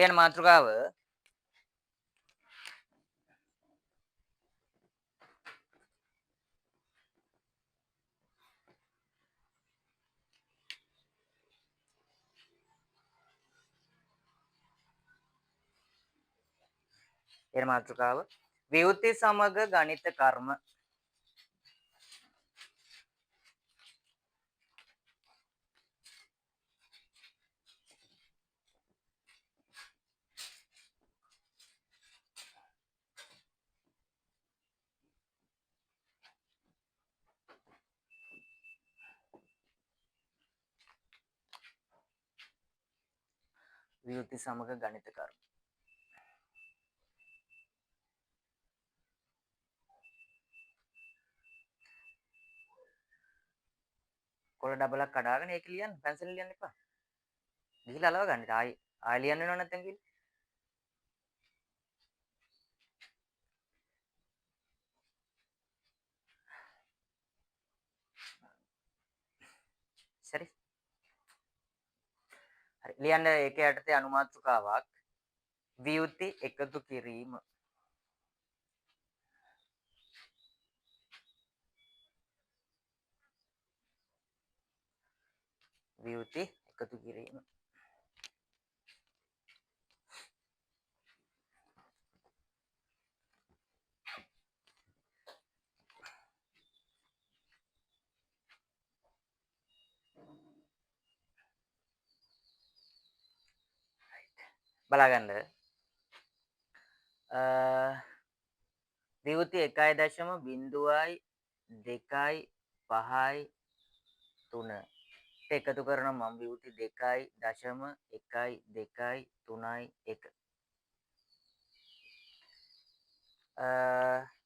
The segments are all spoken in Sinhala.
ලියන මාතෘකාව ලියන මාතෘකාව විවෘති සමග ගණිත කර්ම විවෘති සමග ගණිත කර්ම කොළ ඩබලක් කඩාගෙන ඒක ලියන්න පැන්සලෙන් ලියන්න එපා. ගිහිල්ලා අලව ගන්න. ආයි ලියන්න වෙනව නැත්නම් කිව්වේ. සරි. හරි. ලියන්න ඒක යටතේ අනුමාතෘකාවක් විවෘති එකතු කිරීම. විවෘති එකතු කිරීම. බලාගන්න. විවෘති 1.0.2යි 5යි 3 එකතු කරන මම විවෘති 2.1යි 2යි 3යි 1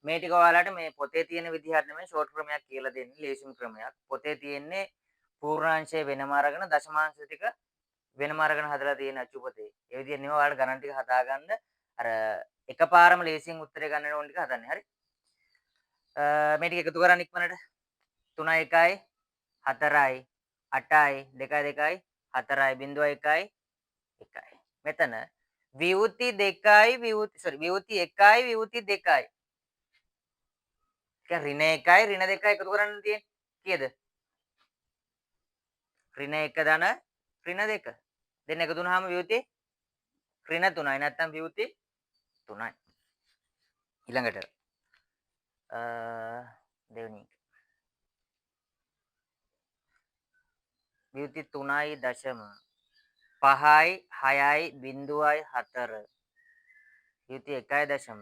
මේ ටික ඔයාලට මේ පොතේ තියෙන විදිහට නෙමෙයි ෂෝට් ක්‍රමයක් කියලා දෙන්නේ ලේසිම ක්‍රමයක්. පොතේ තියෙන්නේ පූර්ණාංශය වෙනම අරගෙන දශමාංශ ටික වෙනම අරගෙන හදලා තියෙන අච්චුපතේ. ඒ විදිහට නෙමෙයි ඔයාලට ගණන් ටික හදාගන්න අර එකපාරම ලේසියෙන් උත්තරේ ගන්න ඕන ටික හදන්නේ. හරි. මේ ටික එකතු කරන්න ඉක්මනට 3යි 1යි 4යි 8යි 2යි 2යි 4යි 0.1යි 1යි. මෙතන විවෘති 2යි විවෘති 1යි විවෘති 2යි. ඍණ 1යි ඍණ 2යි එකතු කරන්න තියෙන්නේ. කීයද? ඍණ 1 ධන ඍණ 2. දෙන්න එකතු වුනහම විවෘති ඍණ 3යි නැත්නම් විවෘති 3යි. ඊළඟට දෙවෙනි එක. විවෘති 3යි දශම 5යි 6යි 0.4 විවෘති 1යි දශම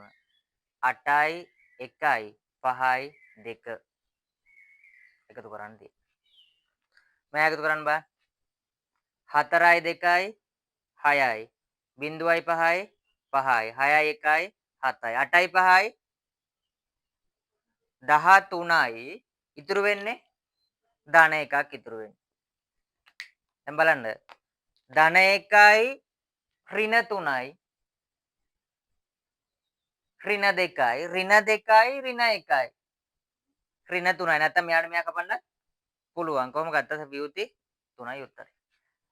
8යි 1යි 5යි 2 එකතු කරන්න තියෙනවා. මම එකතු කරන්න බෑ. 4යි 2යි 6යි 0.5යි 5යි 6යි 1යි 7යි 8යි 5යි 13යි ඉතුරු වෙන්නේ ධන එකක් ඉතුරු වෙන්නේ. දැන් බලන්න ධන 1යි ඍණ 3යි ඍණ 2යි ඍණ 2යි ඍණ 1යි ඍණ 3යි නැත්නම් මෙයාට මෙයා කපන්න පුළුවන්. කොහොම ගත්තත් විවෘති 3යි උත්තරේ.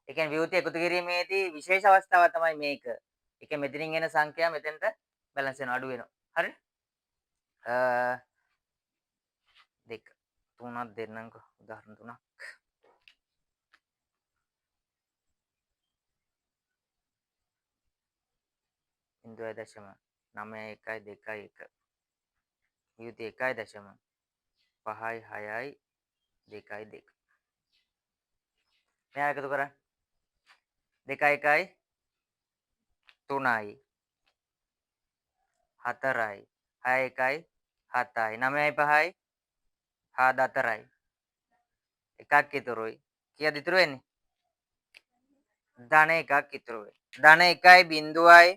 ඒ කියන්නේ විවෘති එකතු කිරීමේදී විශේෂ අවස්ථාව තමයි මේක. ඒ කියන්නේ මෙතනින් එන සංඛ්‍යා මෙතෙන්ට බැලන්ස් වෙනවා අඩු වෙනවා. හරිද? දෙක තුනක් දෙන්නම්කෝ උදාහරණ තුනක්. ඉන්දුවයි දශම 9යි 1යි 2යි 1 විවෘති 1යි දශම 5යි 6යි 2යි 2 මෙයා එකතු කරා 2යි 1යි 3යි 4යි 6යි 1යි 7යි 9යි 5යි 14යි එකක් ඉතුරුයි. කීයද ඉතුරු වෙන්නේ? ධන එකක් ඉතුරු වෙයි. ධන 1යි බිඳුවයි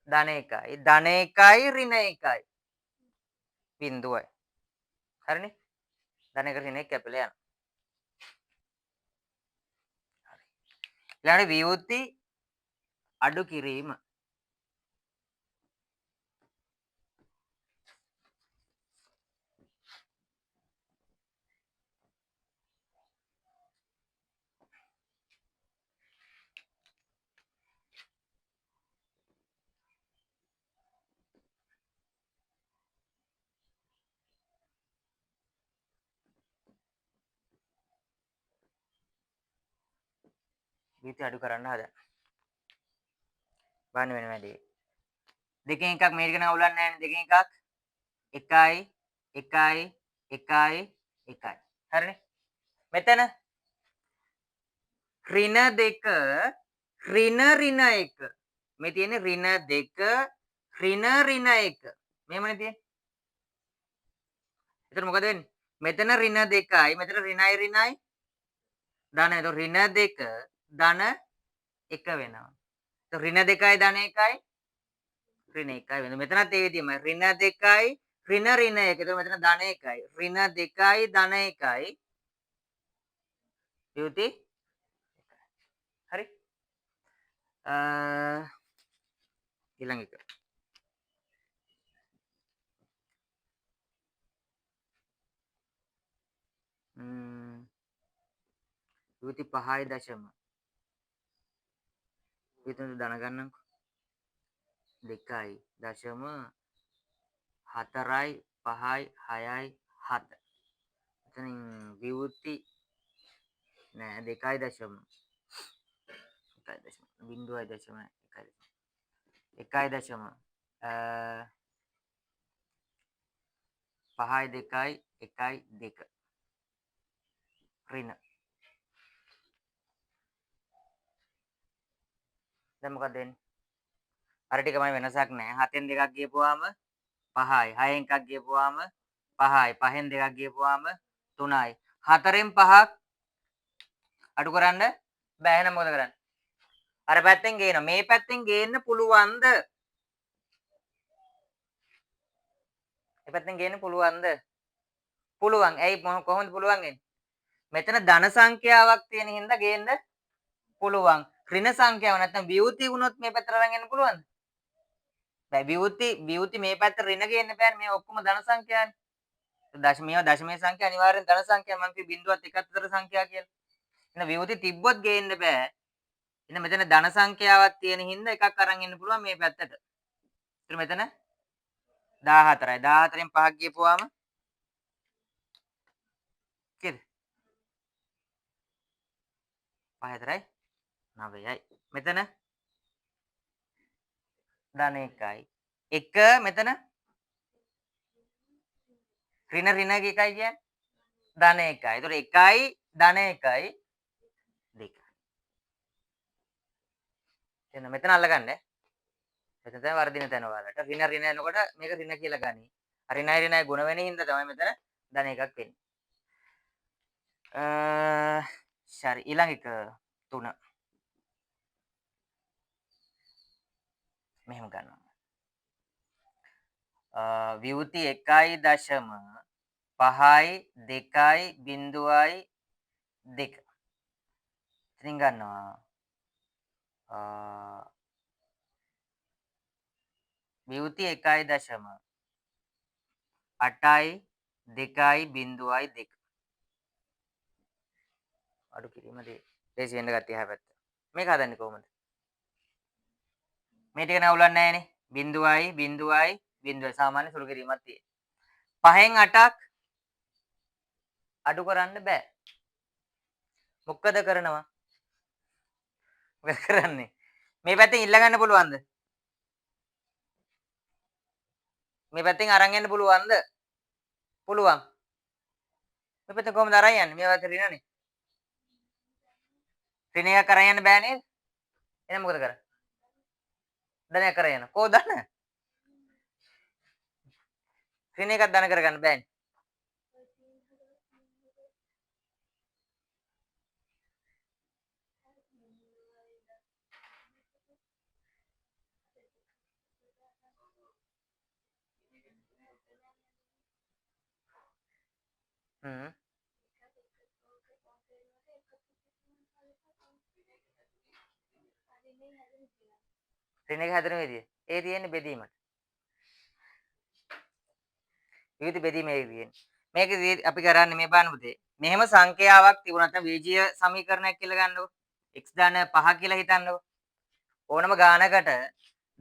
ධන 1යි ධන 1යි ඍණ 1යි බිඳුවයි. හරිනේ? ධන 1 ඍණ 1 කැපිලා යනවා. හරි. ඊළඟට විවෘති අඩු කිරීම. විවිධ අඩු කරන්න හදන. බලන්න වෙන වැඩි. දෙකෙන් එකක් මේක නම් අවුලක් නැහැ නේ. දෙකෙන් එකක් 1යි 1යි 1යි 1යි. හරිනේ. මෙතන ඍණ 2 ඍණ 1. මේ තියෙන්නේ ඍණ 2 ඍණ 1. මෙහෙමනේ තියෙන්නේ. එතන මොකද වෙන්නේ? මෙතන ඍණ 2යි මෙතන ඍණයි ඍණයි ධන. එතකොට ඍණ 2 ධන 1 වෙනවා. එතකොට ඍණ 2යි ධන 1යි ඍණ 1යි වෙනවා. මෙතනත් ඒ විදිහමයි. ඍණ 2යි ඍණ 1. එතකොට මෙතන ධන 1යි. ඍණ 2යි ධන 1යි. විවෘති හරි. ඊළඟ එක. විවෘති 5යි දශම. විතර ධන ගන්නම්කො. 2යි දශම 4යි 5යි 6යි 7. එතනින් විවෘති නෑ 2යි දශම 1යි දශම 0යි දශම 1යි දශම 5යි 2යි 1යි 2 ඍණ. දැන් මොකද වෙන්නේ? අර ටිකමයි වෙනසක් නෑ. 7න් 2ක් ගියපුවාම 5යි. 6න් එකක් ගියපුවාම 5යි. 5න් 2ක් ගියපුවාම 3යි. 4න් 5ක් අඩු කරන්න බෑ. එහෙනම් මොකද කරන්නේ? අර පැත්තෙන් ගේනවා. මේ පැත්තෙන් ගේන්න පුළුවන්ද? මේ පැත්තෙන් ගේන්න පුළුවන්ද? පුළුවන්. ඇයි කොහොමද පුළුවන් වෙන්නේ? මෙතන ධන සංඛ්‍යාවක් තියෙන හින්දා ගේන්න පුළුවන්. ඍණ සංඛ්‍යාව නැත්නම් විවෘති වුණොත් මේ පැත්තට අරන් එන්න පුළුවන්ද? බෑ. විවෘති මේ පැත්තට ඍණ ගේන්න බෑනේ. මේ ඔක්කොම ධන සංඛ්‍යානේ. දශමීය දශමයේ සංඛ්‍යා අනිවාර්යෙන් ධන සංඛ්‍යා. මම කිව්ව බිඳුවත් එකක් අතර සංඛ්‍යා කියලා. එහෙනම් විවෘති තිබ්බොත් ගේන්න බෑ. එහෙනම් මෙතන ධන සංඛ්‍යාවක් තියෙන හින්දා එකක් අරන් එන්න පුළුවන් මේ පැත්තට. ඒතර මෙතන 14යි. 14න් 5ක් ගියපුවාම කීයද? 5 4යි 9යි. මෙතන ධන 1යි. 1 මෙතන ඍණ 1යි කියන්නේ ධන 1යි. ඒතකොට 1යි ධන 1යි 2යි. එහෙනම් මෙතන අල්ලගන්න. මෙතන තමයි වර්ධින තැන ඔයාලට. ඍණ එනකොට මේක ඍණ කියලා ගනි. ඍණයි ගුණ වෙන හින්දා තමයි මෙතන ධන එකක් වෙන්නේ. සරි ඊළඟ එක 3. මෙහෙම ගන්නවා. විවෘති 1යි දශම 5යි 2යි 0යි 2. ඉතින් ගන්නවා. විවෘති 1යි දශම 8යි 2යි 0යි 2. අඩු කිරීමදී ලේසි වෙන්න ගතිය හැපැත්ත. මේක හදන්නේ කොහොමද? මේ ටික නවුලන්නේ නැහනේ. 0යි 0යි 0යි සාමාන්‍ය සුළු කිරීමක් තියෙනවා. 5න් 8ක් අඩු කරන්න බෑ. මොකද කරනවා? මොකද කරන්නේ? මේ පැත්තෙන් ඉල්ල ගන්න පුළුවන්ද? මේ පැත්තෙන් අරන් යන්න පුළුවන්ද? පුළුවන්. මේ පැත්තෙන් කොහොමද අරන් යන්නේ? මේ පැත්තේ රිනනේ. රින එකක් අරන් යන්න බෑ නේද? එහෙනම් මොකද කරන්නේ? ධනයක් අරන් යනවා. කොහොමද ධන? රින එකක් ධන කරගන්න බෑනේ. හ්ම්. රින එක හැදෙන විදිය. ඒ තියෙන්නේ බෙදීමට. විවිධ බෙදීම ඒ තියෙන්නේ. මේකදී අපි කරන්නේ මේ බලන්න පුතේ. මෙහෙම සංඛ්‍යාවක් තිබුණා නැත්නම් බීජීය සමීකරණයක් කියලා ගන්නකො. x ධන 5 කියලා හිතන්නකො. ඕනම ගානකට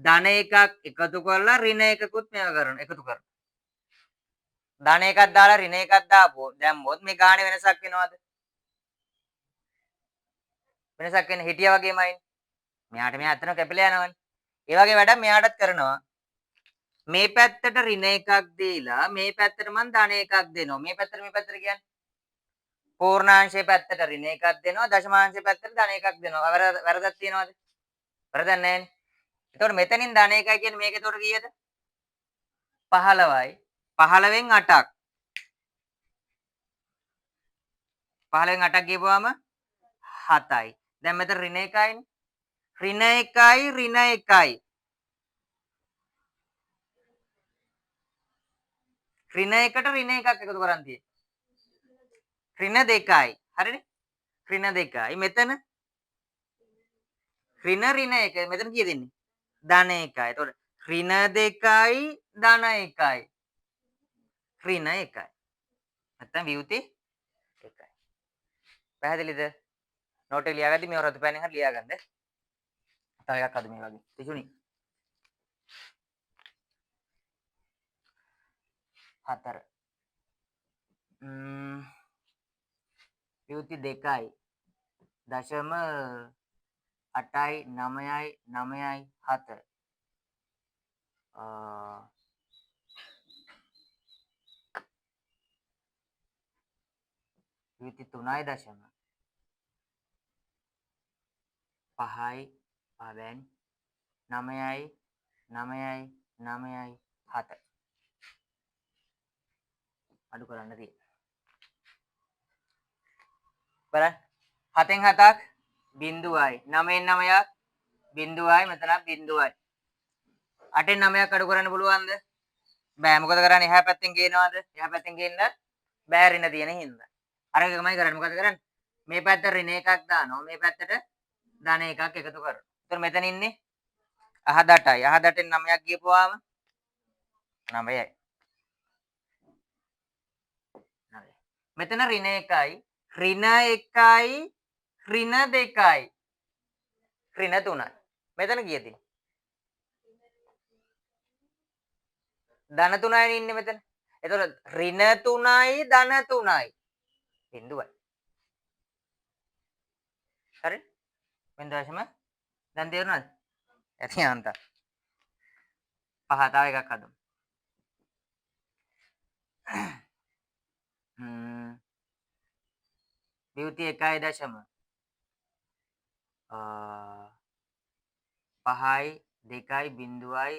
ධන එකක් එකතු කරලා ඍණ එකකුත් මේව කරනවා. එකතු කරනවා. ධන එකක් දාලා ඍණ එකක් දාපුවොත් දැම්මොත් මේ ගානේ වෙනසක් වෙනවද? වෙනසක් වෙන්නේ හිටියා වගේමයි. මෙයාට මෙයා අතන කැපිලා යනවනේ. ඒ වගේ වැඩක් මෙයාටත් කරනවා. මේ පැත්තට ඍණ එකක් දීලා මේ පැත්තට මං ධන එකක් දෙනවා. මේ පැත්තට කියන්නේ පූර්ණාංශයේ පැත්තට ඍණ එකක් දෙනවා. දශමාංශයේ පැත්තට ධන එකක් දෙනවා. වැරදක් තියනවද? වැරදක් නැහැනේ. එතකොට මෙතනින් ධන එකයි කියන්නේ මේක එතකොට කීයද? 15යි. 15න් 8ක්. 15න් 8ක් ගියපුවාම 7යි. දැන් මෙතන ඍණ එකයිනේ. ඍණ එකයි ඍණ එකයි. ඍණ එකට ඍණ එකක් එකතු කරන් තියෙන්නේ. ඍණ දෙකයි. හරිනේ? ඍණ දෙකයි. මෙතන ඍණ එක. මෙතන කීයද ඉන්නේ? ධන එකයි. එතකොට ඍණ දෙකයි ධන එකයි. ඍණ එකයි. නැත්තම් වියුති එකයි. පැහැදිලිද? නෝට් එක ලියාගද්දි මේව රතු පෑනෙන් හරි ලියාගන්න. තව එකක් අද මේ වගේ. තිසුණි. 4. වියුති දෙකයි. දශම 8යි 9යි 9යි 7. වියුති 3යි දශම 5යි 5න් 9යි 9යි 9යි 7. අඩු කරන්න තියෙන්නේ. බලන්න 7න් 7ක් බිඳුවයි 9න් 9ක් බිඳුවයි මෙතනක් බිඳුවයි 8න් 9ක් අඩු කරන්න පුළුවන්ද? බෑ. මොකද කරන්නේ? එහා පැත්තෙන් ගේනවද? එහා පැත්තෙන් ගේන්න බෑ රින තියෙන හින්දා. අර එකමයි කරන්නේ. මොකද කරන්නේ? මේ පැත්තට රින එකක් දානවා. මේ පැත්තට ධන එකක් එකතු කරනවා. එතකොට මෙතන ඉන්නේ අහද 8යි. අහද 8න් 9ක් ගියපුවාම 9යි. මෙතන රින එකයි රින එකයි රින දෙකයි රින 3යි. මෙතන කීයද? ධන 3යි ඉන්නේ මෙතන. එතකොට රින 3යි ධන 3යි. බිඳුවයි. හරි? බිඳුවශම දැන් තේරුණාද? ඇති අන්ත. පහ තව එකක් හදමු. වියුති 1.5යි 2යි 0යි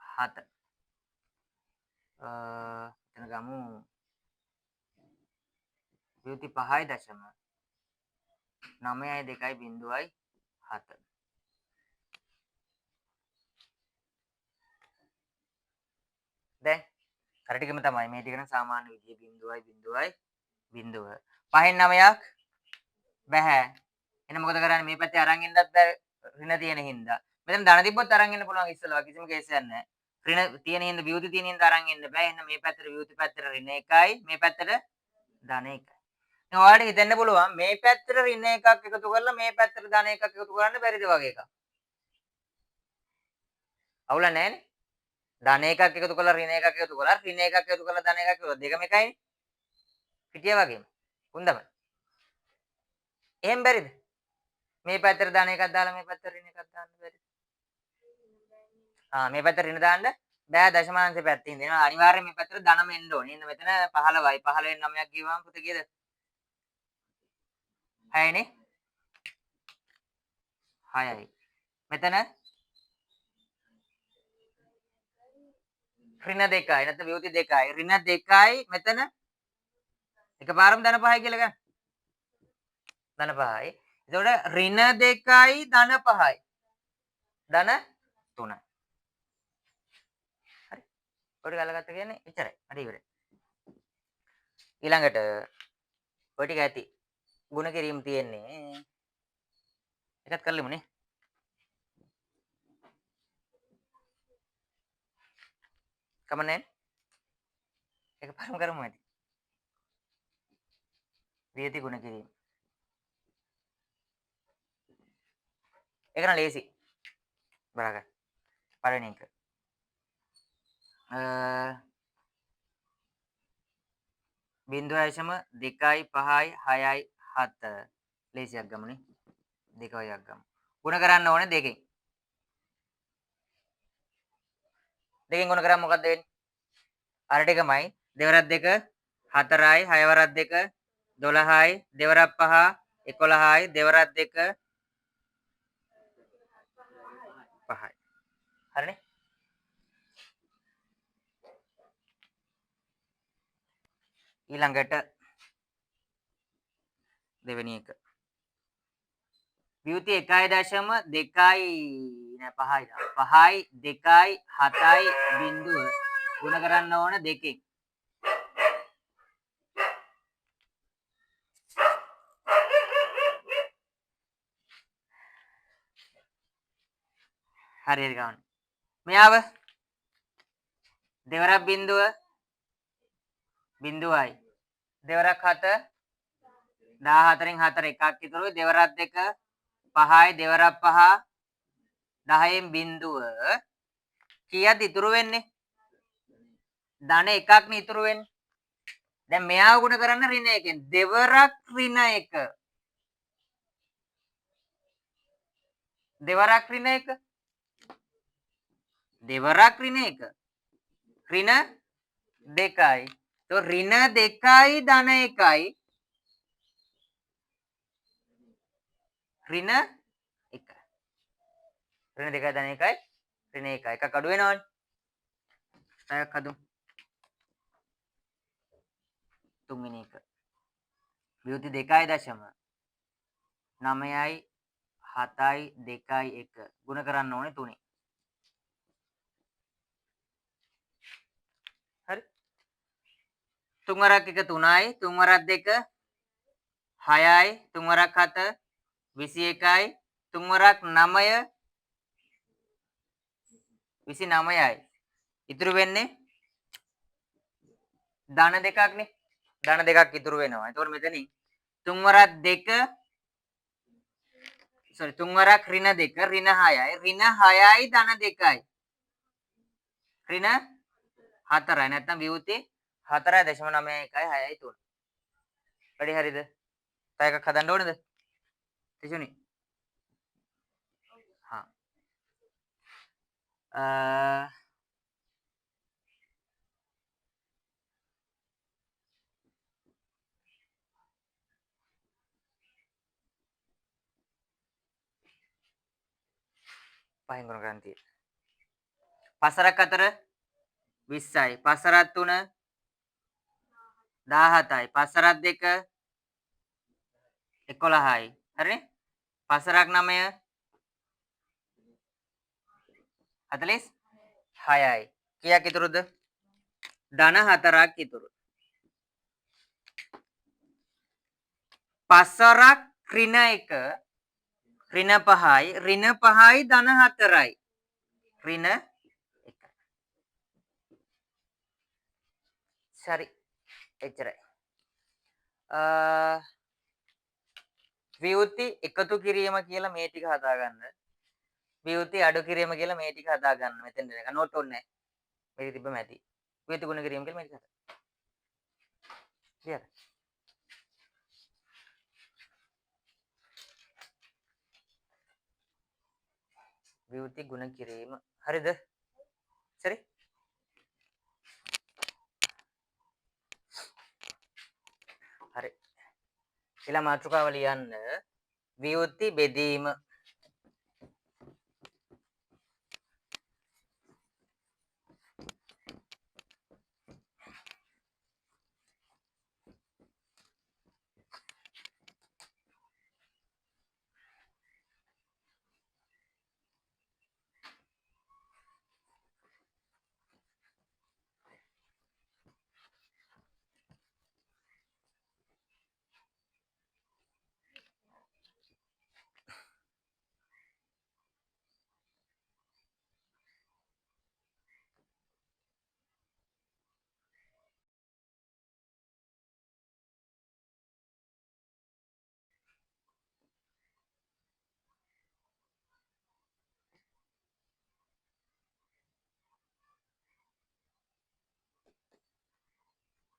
7. එතන ගමු වියුති 5.9යි 2යි 0යි 7. දැන් අර ටිකම තමයි මේ ටික නම් සාමාන්‍ය විදිය 0යි 0යි 0. 5න් 9ක් බෑ. එහෙනම් මොකද කරන්නේ? මේ පැත්තේ අරන් එන්නත් බෑ ඍණ තියෙන හින්දා. මෙතන ධන තිබ්බොත් අරන් එන්න පුළුවන් ඉස්සෙල්ලා කිසිම කේසයක් නැහැ. ඍණ තියෙන හින්දා වියුති තියෙන හින්දා අරන් එන්න බෑ. එහෙනම් මේ පැත්තට වියුති පැත්තට ඍණ එකයි මේ පැත්තට ධන එකයි. දැන් ඔයාලට හිතෙන්න පුළුවන් මේ පැත්තට ඍණ එකක් එකතු කරලා මේ පැත්තට ධන එකක් එකතු කරන්න බැරිද වගේ එකක්. අවුල නැහැනේ. ධන එකක් එකතු කරලා ඍණ එකක් එකතු කරලා ඍණ එකක් එකතු කරලා ධන එකක් එකතු දෙකම එකයිනේ. පිටිය වගේම. හොඳම. එහෙම බැරිද? මේ පැත්තට ධන එකක් දාලා මේ පැත්තට ඍණ එකක් දාන්න බැරිද? මේ පැත්තට ඍණ දාන්න බෑ දශමාංශ පැත්තෙන් දෙනවා. අනිවාර්යයෙන් මේ පැත්තට ධනම එන්න ඕනේ. ඉන්න මෙතන 15යි. 15න් 9ක් ගිහුවාම පුතේ කීයද? 6නේ. 6යි. මෙතන ඍණ 2යි. නැත්නම් වියුති 2යි. ඍණ 2යි මෙතන එකපාරම ධන 5යි කියලා ගන්න. ධන 5යි. එතකොට ඍණ 2යි ධන 5යි. ධන 3යි. හරි. ඔය ටික අල්ලගත්ත කියන්නේ එච්චරයි. හරි ඉවරයි. ඊළඟට ඔය ටික ඇති. ಗುಣ කිරීම තියෙන්නේ. එකත් කරලෙමු නේ. කමන්නේ. එකපාරම කරමු ඇති. වියති ගුණ කිරීම. ඒක නම් ලේසි. බලන්න. පළවෙනි එක. බිංදුව දශම 2යි 5යි 6යි 7 ලේසියක් ගමුනේ. දෙක වගේක් ගමු. ගුණ කරන්න ඕනේ දෙකෙන්. දෙකෙන් ගුණ කරාම මොකද්ද වෙන්නේ? අර ටිකමයි. දෙවරක් 2 4යි 6 වරක් 2 12යි දෙවරක් 5 11යි දෙවරක් 2 5යි. හරිනේ? ඊළඟට දෙවෙනි එක. වියුති 1.2යි නෑ 5යි 5යි 2යි 7යි බිංදුව ගුණ කරන්න ඕන දෙකෙන්. හරියට ගන්න. මෙයාව දෙවරක් බිංදුව බිංදුවයි. දෙවරක් 7 14න් 4 එකක් ඉතුරුයි. දෙවරක් 2 5යි දෙවරක් 5 10න් බිංදුව කීයද ඉතුරු වෙන්නේ? ධන එකක් නේ ඉතුරු වෙන්නේ. දැන් මෙයාව ගුණ කරන්න ඍණ එකෙන්. දෙවරක් ඍණ 1. දෙවරක් ඍණ 1. දෙවරක් ඍණ 1. ඍණ 2යි. તો ඍණ 2යි ධන 1යි. ඍණ 1යි. ඍණ 2යි ධන 1යි. ඍණ 1යි. එකක් අඩු වෙනවනේ. එකක් හදමු. තුන්වෙනි එක. වියුති 2.9යි 7යි 2යි 1 ගුණ කරන්න ඕනේ 3. හරි. 3 වරක් 1 3යි 3 වරක් 2 6යි 3 වරක් 7 21යි 3 වරක් 9 29යි. ඉතුරු වෙන්නේ ධන දෙකක් නේ. ධන දෙකක් ඉතුරු වෙනවා. එතකොට මෙතනින් 3 වරක් 2 3 වරක් ඍණ 2 ඍණ 6යි ඍණ 6යි ධන 2යි. ඍණ 4යි නැත්නම් වියුති 4.91යි 6යි 3. වැඩි හරිද? තව එකක් හදන්න ඕනේද? තිසුනි. හා. පහෙන් ගුණ කරන්න තියෙන්නේ. 5 4 20යි. 5 3 17යි. 5 2 11යි. හරිනේ? 5 9 46යි. කීයක් ඉතුරුද? ධන 4ක් ඉතුරු. 5 ඍණ 1 ඍණ 5යි ඍණ 5යි ධන 4යි. ඍණ 1යි. සරි. එච්චරයි. වියුති එකතු කිරීම කියලා මේ ටික හදාගන්න. වියුති අඩු කිරීම කියලා මේ ටික හදාගන්න. මෙතෙන් දෙනක නෝට් ඕනේ නැහැ. මේක තිබ්බම ඇති. වියුති ගුණ කිරීම කියලා මේක හදා. ක්ලියර්. වියුති ගුණ කිරීම. හරිද? සරි. හරි. ඊළඟ මාතෘකාව ලියන්න වියුති බෙදීම.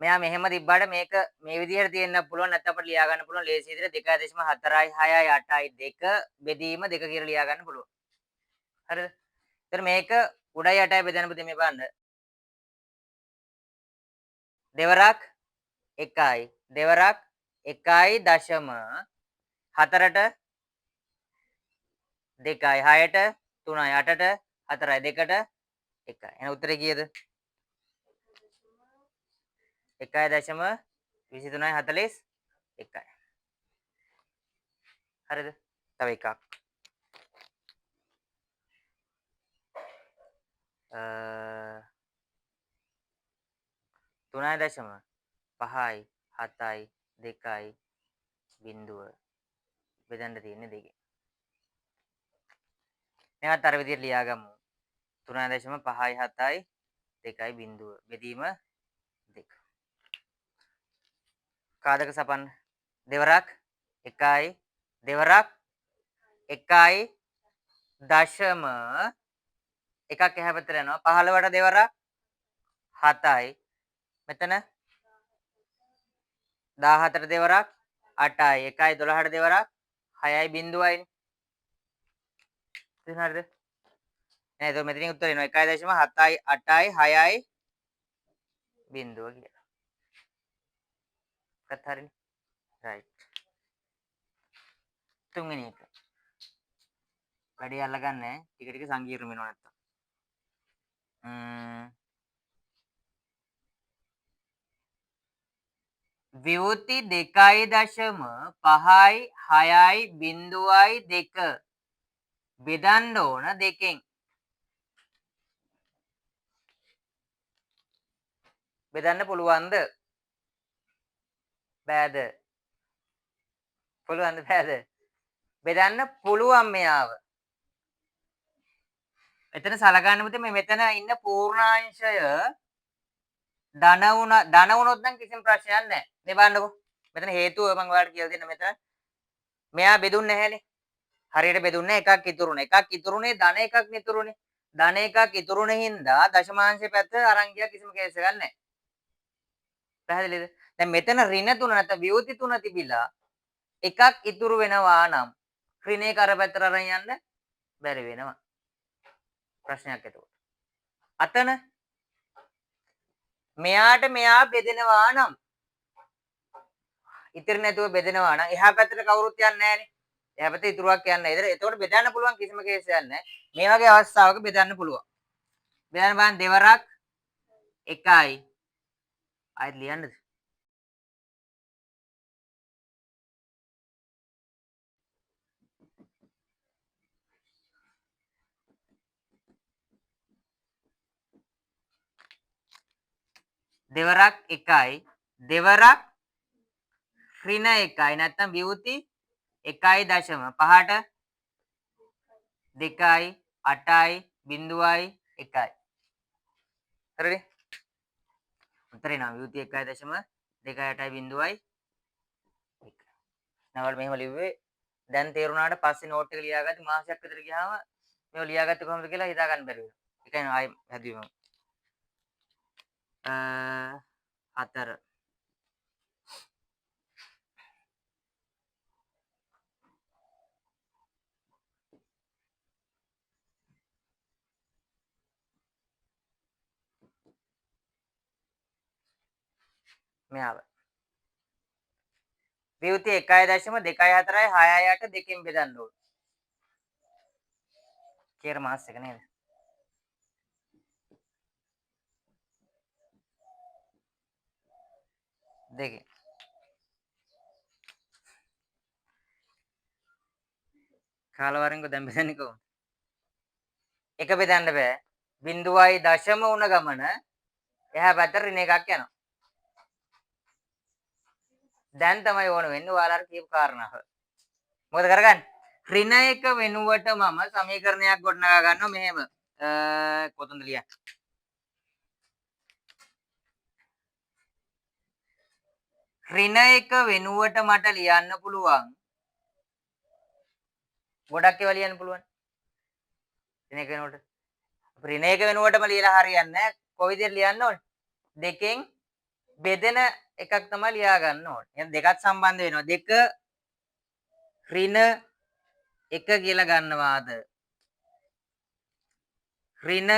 මෙයා මෙහෙම තිබ්බාට මේක මේ විදිහට තියෙන්න පුළුවන් නැත්නම් අපිට ලියා ගන්න පුළුවන් ලේසි විදිහට 2.4යි 6යි 8යි 2 බෙදීම 2 කියලා ලියා ගන්න පුළුවන්. හරිද? ඒතර මේක උඩයි 8යි බෙදන්න පුතේ මේ බලන්න. දෙවරක් 1යි. දෙවරක් 1යි දශම 4ට 2යි 6ට 3යි 8ට 4යි 2ට 1යි. එහෙනම් උත්තරේ කීයද? 1.23යි 41යි. හරිද? තව එකක්. 3.5යි 7යි 2යි බිංදුව බෙදන්න තියෙන්නේ දෙකෙන්. මේවත් අර විදිහට ලියාගමු. 3.5යි 7යි 2යි බිංදුව බෙදීම 2. කාදක සපන්න දෙවරක් 1යි දෙවරක් 1යි දශම එකක් එහා පැත්තට යනවා 15ට දෙවරක් 7යි මෙතන 17ට දෙවරක් 8යි 1යි 12ට දෙවරක් 6යි බිංදුවයි හරිද නේද එතකොට මෙතනින් උත්තර එනවා 1.7යි 8යි 6යි බිංදුව කියලා. එකත් හරිනේ රයිට්. තුන්වෙනි එක. වැඩි අල්ලගන්නේ ටික ටික සංකීර්ණ වෙනවා නැත්තම්. විවෘති 2.5යි 6යි බිංදුවයි 2 බෙදන්න ඕන දෙකෙන්. බෙදන්න පුළුවන්ද? බෑද? පුළුවන්ද බෑද? බෙදන්න පුළුවන් මෙයාව. එතන සලකන්න පුතේ මේ මෙතන ඉන්න පූර්ණාංශය ධන වුණොත් නම් කිසිම ප්‍රශ්නයක් නැහැ. මේ බලන්නකෝ. මෙතන හේතුව මම ඔයාලට කියලා දෙන්න මෙතන. මෙයා බෙදුන්නේ නැහැනේ. හරියට බෙදුන්නේ එකක් ඉතුරුනේ. එකක් ඉතුරුනේ ධන එකක් නිතුරුනේ. ධන එකක් ඉතුරුනේ හින්දා දශමාංශය පැත්ත අරන් ගියා කිසිම කේස් එකක් නැහැ. පැහැදිලිද? දැන් මෙතන ඍණ 3 නැත්නම් වියුති 3 තිබිලා එකක් ඉතුරු වෙනවා නම් ඍණේ කර පැත්තට අරන් යන්න බැරි වෙනවා. ප්‍රශ්නයක් එතකොට. අතන මෙයාට මෙයා බෙදෙනවා නම් ඉතින් නැතුව බෙදෙනවා නම් එහා පැත්තට කවුරුත් යන්නේ නැහනේ. එහා පැත්තේ ඉතුරුවක් යන්නේ නැහැ. එතකොට බෙදන්න පුළුවන් කිසිම කේස් එකක් නැහැ. මේ වගේ අවස්ථාවක බෙදන්න පුළුවන්. බෙදන්න බලන්න දෙවරක් 1යි. ආයෙත් ලියන්නද? දෙවරක් 1යි. දෙවරක් ඍණ 1යි. නැත්නම් විවෘති 1.5ට 2යි 8යි බිංදුවයි 1යි. හරිනේ? උත්තරේ නම් විවෘති 1.2යි 8යි බිංදුවයි 1. නවල මෙහෙම ලිව්වේ දැන් තේරුණාට පස්සේ නෝට් එක ලියාගatti මාසයක් විතර ගියාම මේව ලියාගත්තේ කොහොමද කියලා හිතා ගන්න බැරි වෙනවා. ඒකයි ආයෙ හැදුවේ මම. 4 මෙයාව. විවෘති 1.24යි 6යි 8 දෙකෙන් බෙදන්න ඕන. කේර මාස් එක නේද? දෙකෙන්. කාලවරින්කෝ දැන් බෙදන්නේ කොහොමද? එක බෙදන්න බෑ. බිංදුවයි දශම වුණ ගමන එහා පැත්තට ඍණ එකක් යනවා. දැන් තමයි ඕන වෙන්නේ ඔයාලට කියපු කාරණාව. මොකද කරගන්නේ? ඍණ එක වෙනුවට මම සමීකරණයක් ගොඩනගා ගන්නවා මෙහෙම. කොතනද ලියන්නේ? ඍණ එක වෙනුවට මට ලියන්න පුළුවන්. ගොඩක් ඒවා ලියන්න පුළුවන්. ඍණ එක වෙනුවට. ඍණ එක වෙනුවටම ලියලා හරියන්නේ නැහැ. කොයි විදිහට ලියන්න ඕනේ? දෙකෙන් බෙදෙන එකක් තමයි ලියා ගන්න ඕනේ. එහෙනම් දෙකත් සම්බන්ධ වෙනවා. දෙක ඍණ එක කියලා ගන්නවාද? ඍණ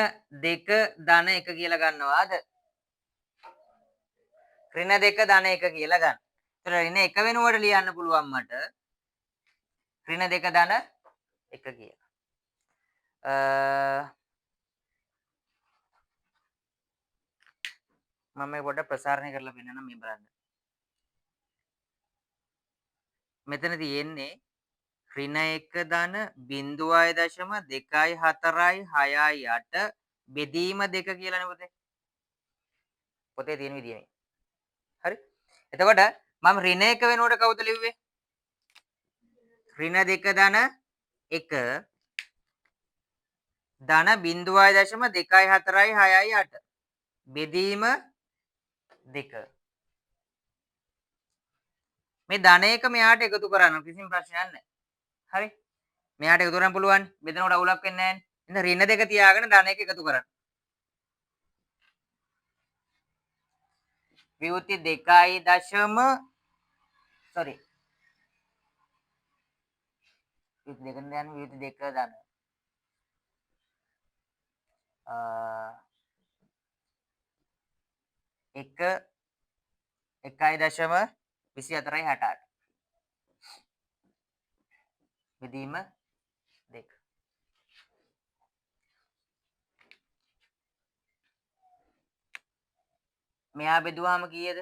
දෙක ධන එක කියලා ගන්නවාද? ඍණ දෙක ධන එක කියලා ගන්න. ඒතර ඍණ එක වෙනුවට ලියන්න පුළුවන් මට. ඍණ දෙක ධන එක කියලා. මම මේ පොඩ්ඩක් ප්‍රසාරණය කරලා පෙන්නන්න මේ බලන්න. මෙතන තියෙන්නේ ඍණ 1 ධන 0.2.4.6.8 බෙදීම 2 කියලානේ පුතේ. පොතේ තියෙන විදිය මේ. හරි. එතකොට මම ඍණ 1 වෙනුවට කවුද ලිව්වේ? ඍණ 2 ධන 1 ධන 0.2.4.6.8 බෙදීම 2. මේ ධන 1 මෙයාට එකතු කරන්න කිසිම ප්‍රශ්නයක් නැහැ. හරි. මෙයාට එකතු කරන්න පුළුවන්. බෙදනකොට අවුලක් වෙන්නේ නැහැ. එහෙනම් ඍණ 2 තියාගෙන ධන 1 එකතු කරන්න. විවෘති 2 දශම sorry. විවෘති 2 නේ යන්නේ විවෘති 2 ධන. 1.24.68 බෙදීම 2. මෙයා බෙදුවාම කීයද?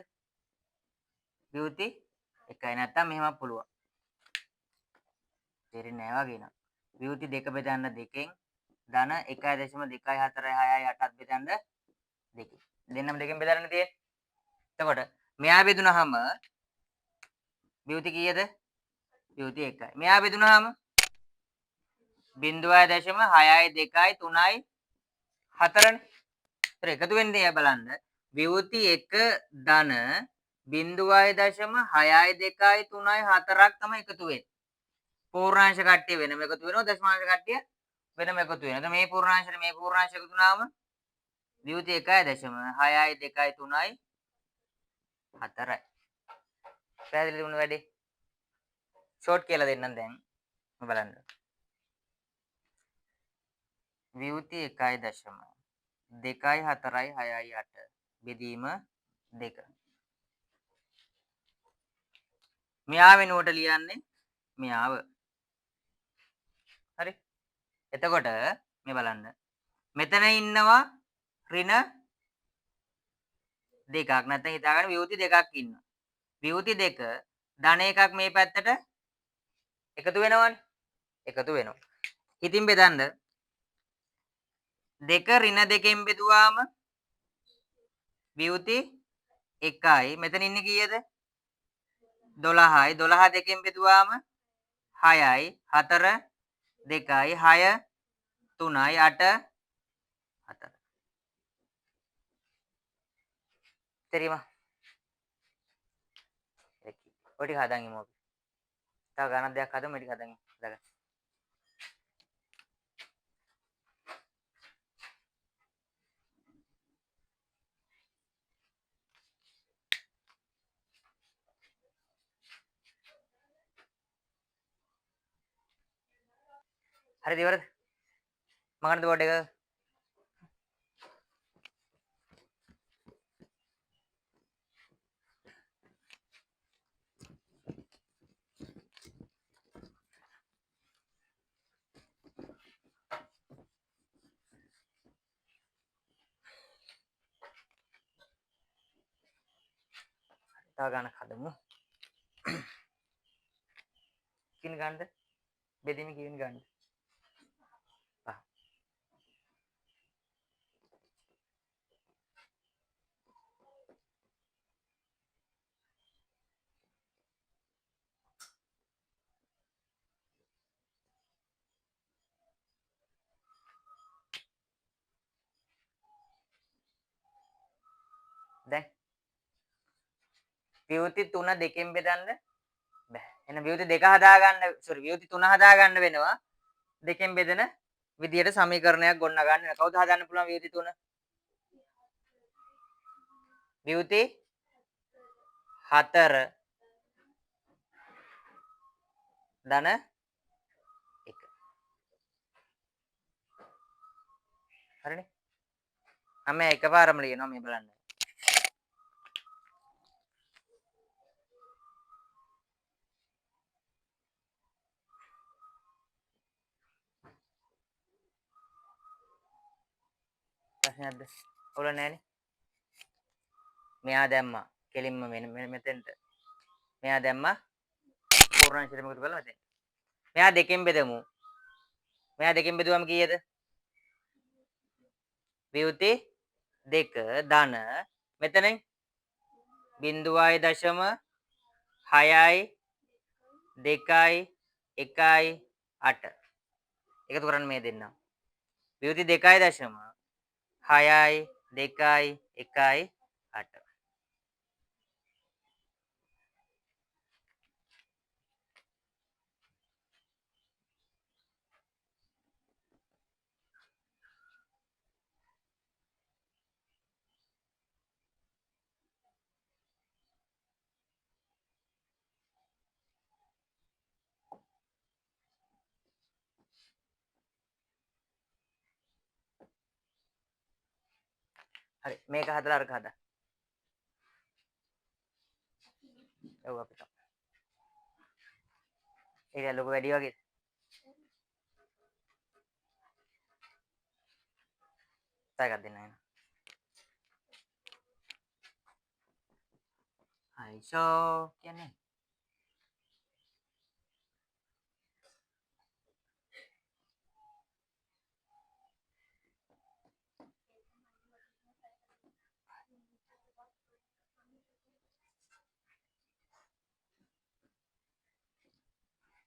විවෘති 1යි. නැත්තම් මෙහෙමත් පුළුවන්. තේරෙන්නේ නැහැ වගේ නං. විවෘති 2 බෙදන්න 2කින් ධන 1.24.6.8ත් බෙදන්න 2කින්. දෙන්නම 2කින් බෙදන්න තියෙන්නේ. එතකොට මෙයා බෙදුනහම විවෘති කීයද? විවෘති 1යි. මෙයා බෙදුනහම 0.6යි 2යි 3යි 4නේ. ඒතර එකතු වෙන්නේ බලන්න. විවෘති 1 ධන 0.6යි 2යි 3යි 4ක් තමයි එකතු වෙන්නේ. පූර්ණාංශ කට්ටිය වෙනම එකතු වෙනවා. දශමාංශ කට්ටිය වෙනම එකතු වෙනවා. එතකොට මේ පූර්ණාංශයට මේ පූර්ණාංශ එකතු වුණාම විවෘති 1.6යි 2යි 3යි 4යි. පැහැදිලි වුණ වැඩේ. ෂෝට් කියලා දෙන්නම් දැන්. බලන්න. විවෘති 1.2.4.6.8 බෙදීම 2. මෙයා වෙනුවට ලියන්නේ මෙයාව. හරි. එතකොට මේ බලන්න. මෙතන ඉන්නවා ඍණ දෙකක්. නැත්නම් හිතාගන්න විවෘති දෙකක් ඉන්නවා. විවෘති දෙක ධන එකක් මේ පැත්තට එකතු වෙනවනේ. එකතු වෙනවා. ඉතින් බෙදන්න දෙක ඍණ දෙකෙන් බෙදුවාම විවෘති 1යි. මෙතන ඉන්නේ කීයද? 12යි. 12 දෙකෙන් බෙදුවාම 6යි. 4 2යි. 6 3යි. 8 4. තේරිම? ඔය ටික හදන් ඉමු අපි. තව ගණන් දෙයක් හදමු මේ ටික හදන් ඉමු. හදාගන්න. හරිද ඉවරද? මගන්නද බෝඩ් එක? තව ගණන් හදමු. කින් ගන්නද? බෙදීම කින් ගන්නද? දැන් විවෘති 3 දෙකෙන් බෙදන්න බෑ. එහෙනම් විවෘති දෙක හදාගන්න විවෘති 3 හදාගන්න වෙනවා. දෙකෙන් බෙදෙන විදියට සමීකරණයක් ගොඩනගා ගන්න. කවුද හදන්න පුළුවන් විවෘති 3? විවෘති 4 ධන 1. හරිනේ. මම එකපාරම ලියනවා මේ බලන්න. ප්‍රශ්නයක්ද? ඔයගොල්ලෝ නැහනේ. මෙයා දැම්මා. කෙලින්ම මෙතෙන්ට. මෙයා දැම්මා. පූර්ණාංශයට මොකද බලලා මෙතෙන්. මෙයා දෙකෙන් බෙදමු. මෙයා දෙකෙන් බෙදුවම කීයද? විවෘති 2 ධන මෙතනෙන් 0.6යි 2යි 1යි 8 එකතු කරන්න මේ දෙන්න. විවෘති 2.6යි 2යි 1යි 8. හරි මේක හදලා අරක හදා. ඔව් අපිට. ඒක ලොකු වැඩි වගේ. තාගක් දෙන්න එන. අයිෂෝ කියන්නේ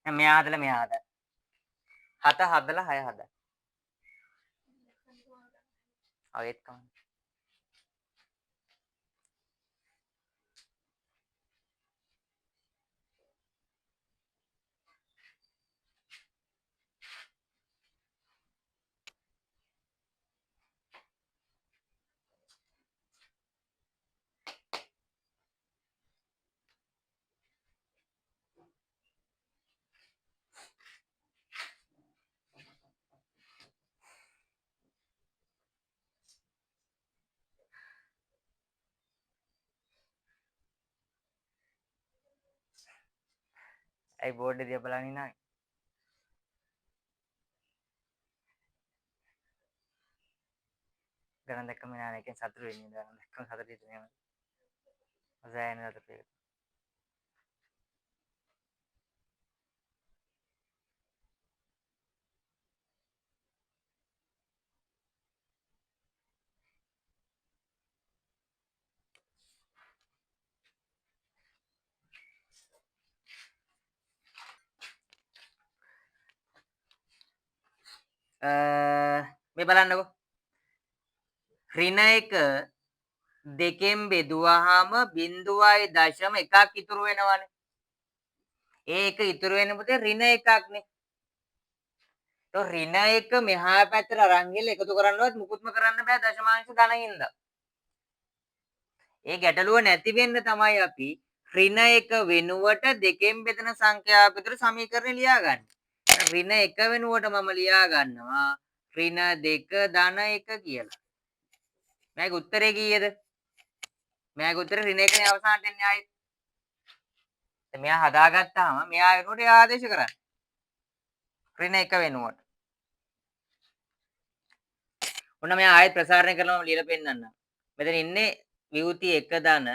මෙයා හදලා මෙයා හදා. 7 හදලා 6 හදා. ඔව් ඒත් කමන්න. ඇයි බෝඩ් එක දිහා බලන් ඉන්නවනේ. ගණන් දැක්කම නාන එකෙන් සතුටු වෙන්නේ ගණන් දැක්කම සතුටු වෙන්නේ. ඔසෑයන සතුටු වෙන්නේ. මේ බලන්නකෝ. ඍණ 1 දෙකෙන් බෙදුවාම 0.1ක් ඉතුරු වෙනවනේ. ඒ එක ඉතුරු වෙන පුතේ ඍණ 1ක්නේ. તો ඍණ 1 මෙහා පැත්තට අරන් ගිහලා එකතු කරන්නවත් මුකුත්ම කරන්න බෑ දශමාංශ ධනින්ද. ඒ ගැටලුව නැති වෙන්න තමයි අපි ඍණ 1 වෙනුවට දෙකෙන් බෙදෙන සංඛ්‍යාව විතර සමීකරණය ලියාගන්නේ. ඍණ 1 වෙනුවට මම ලියා ගන්නවා ඍණ 2 ධන 1 කියලා. මේක උත්තරේ කීයද? මේක උත්තරේ ඍණ 1 නේ අවසානට එන්නේ ආයේ. දැන් මෙයා හදාගත්තාම මෙයා වෙනුවට එයා ආදේශ කරන්න. ඍණ 1 වෙනුවට. ඔන්න මෙයා ආයෙත් ප්‍රසාරණය කරනවා ලියලා පෙන්නන්න. මෙතන ඉන්නේ විවෘති 1 ධන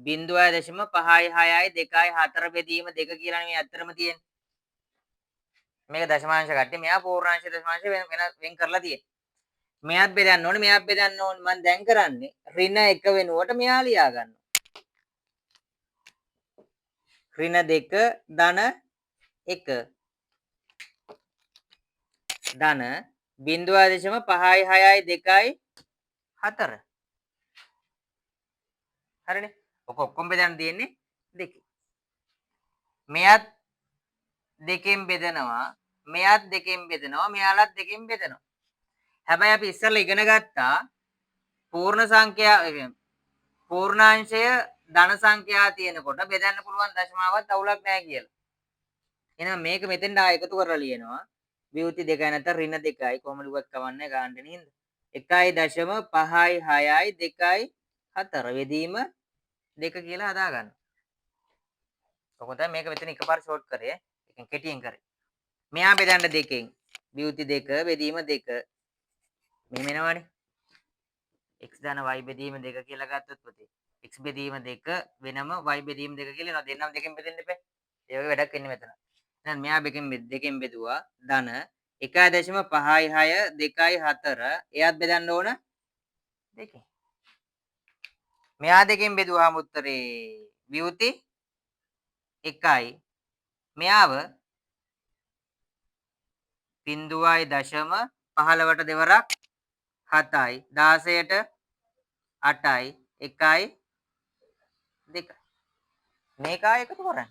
0.5යි 6යි 2යි 4 බෙදීම 2 කියලානේ මේ ඇත්තටම තියෙන්නේ. මේක දශමාංශ කට්ටිය මෙයා පූර්ණාංශ දශමාංශ වෙන් කරලා තියෙන්නේ. මෙයාත් බෙදන්න ඕනේ මෙයාත් බෙදන්න ඕනේ. මම දැන් කරන්නේ ඍණ 1 වෙනුවට මෙයා ලියා ගන්නවා. ඍණ 2 ධන 1 ධන 0.5යි 6යි 2යි 4. හරිනේ. ඔක ඔක්කොම බෙදන්න තියෙන්නේ 2. මෙයත් දෙකෙන් බෙදනවා මෙයත් දෙකෙන් බෙදනවා මෙයාලත් දෙකෙන් බෙදනවා. හැබැයි අපි ඉස්සෙල්ලා ඉගෙන ගත්තා පූර්ණ සංඛ්‍යා පූර්ණාංශය ධන සංඛ්‍යා තියෙනකොට බෙදන්න පුළුවන් දශමාවත් අවුලක් නැහැ කියලා. එහෙනම් මේක මෙතෙන්ට ආයෙ එකතු කරලා ලියනවා. විවෘති දෙකයි නැත්නම් ඍණ දෙකයි කොහොම ලිව්වත් කවන්නේ ගන්න නේද? 1.5යි 6යි 2යි 4 වෙදීම 2 කියලා හදා ගන්න. ඔක තමයි මේක මෙතන එකපාර ෂෝට් කරේ. එකෙන් කෙටියෙන් කරේ. මෙහා බෙදන්න දෙකෙන්. විවෘති 2 බෙදීම 2. මෙහෙම එනවනේ. x ධන y බෙදීම 2 කියලා ගත්තොත් පුතේ. x බෙදීම 2 වෙනම y බෙදීම 2 කියලා එනවා. දෙන්නම දෙකෙන් බෙදෙන්න එපා. ඒ වගේ වැඩක් වෙන්නේ මෙතන. එහෙනම් මෙහා දෙකෙන් බෙදුවා ධන 1.5යි 6 2යි 4 එයාත් බෙදන්න ඕන දෙකෙන්. මෙහා දෙකෙන් බෙදුවාම උත්තරේ විවෘති 1යි. මෙයාව 0.15ට දෙවරක් 7යි 16ට 8යි 1යි 2යි. මේක ආයෙ එකතු කරන්න.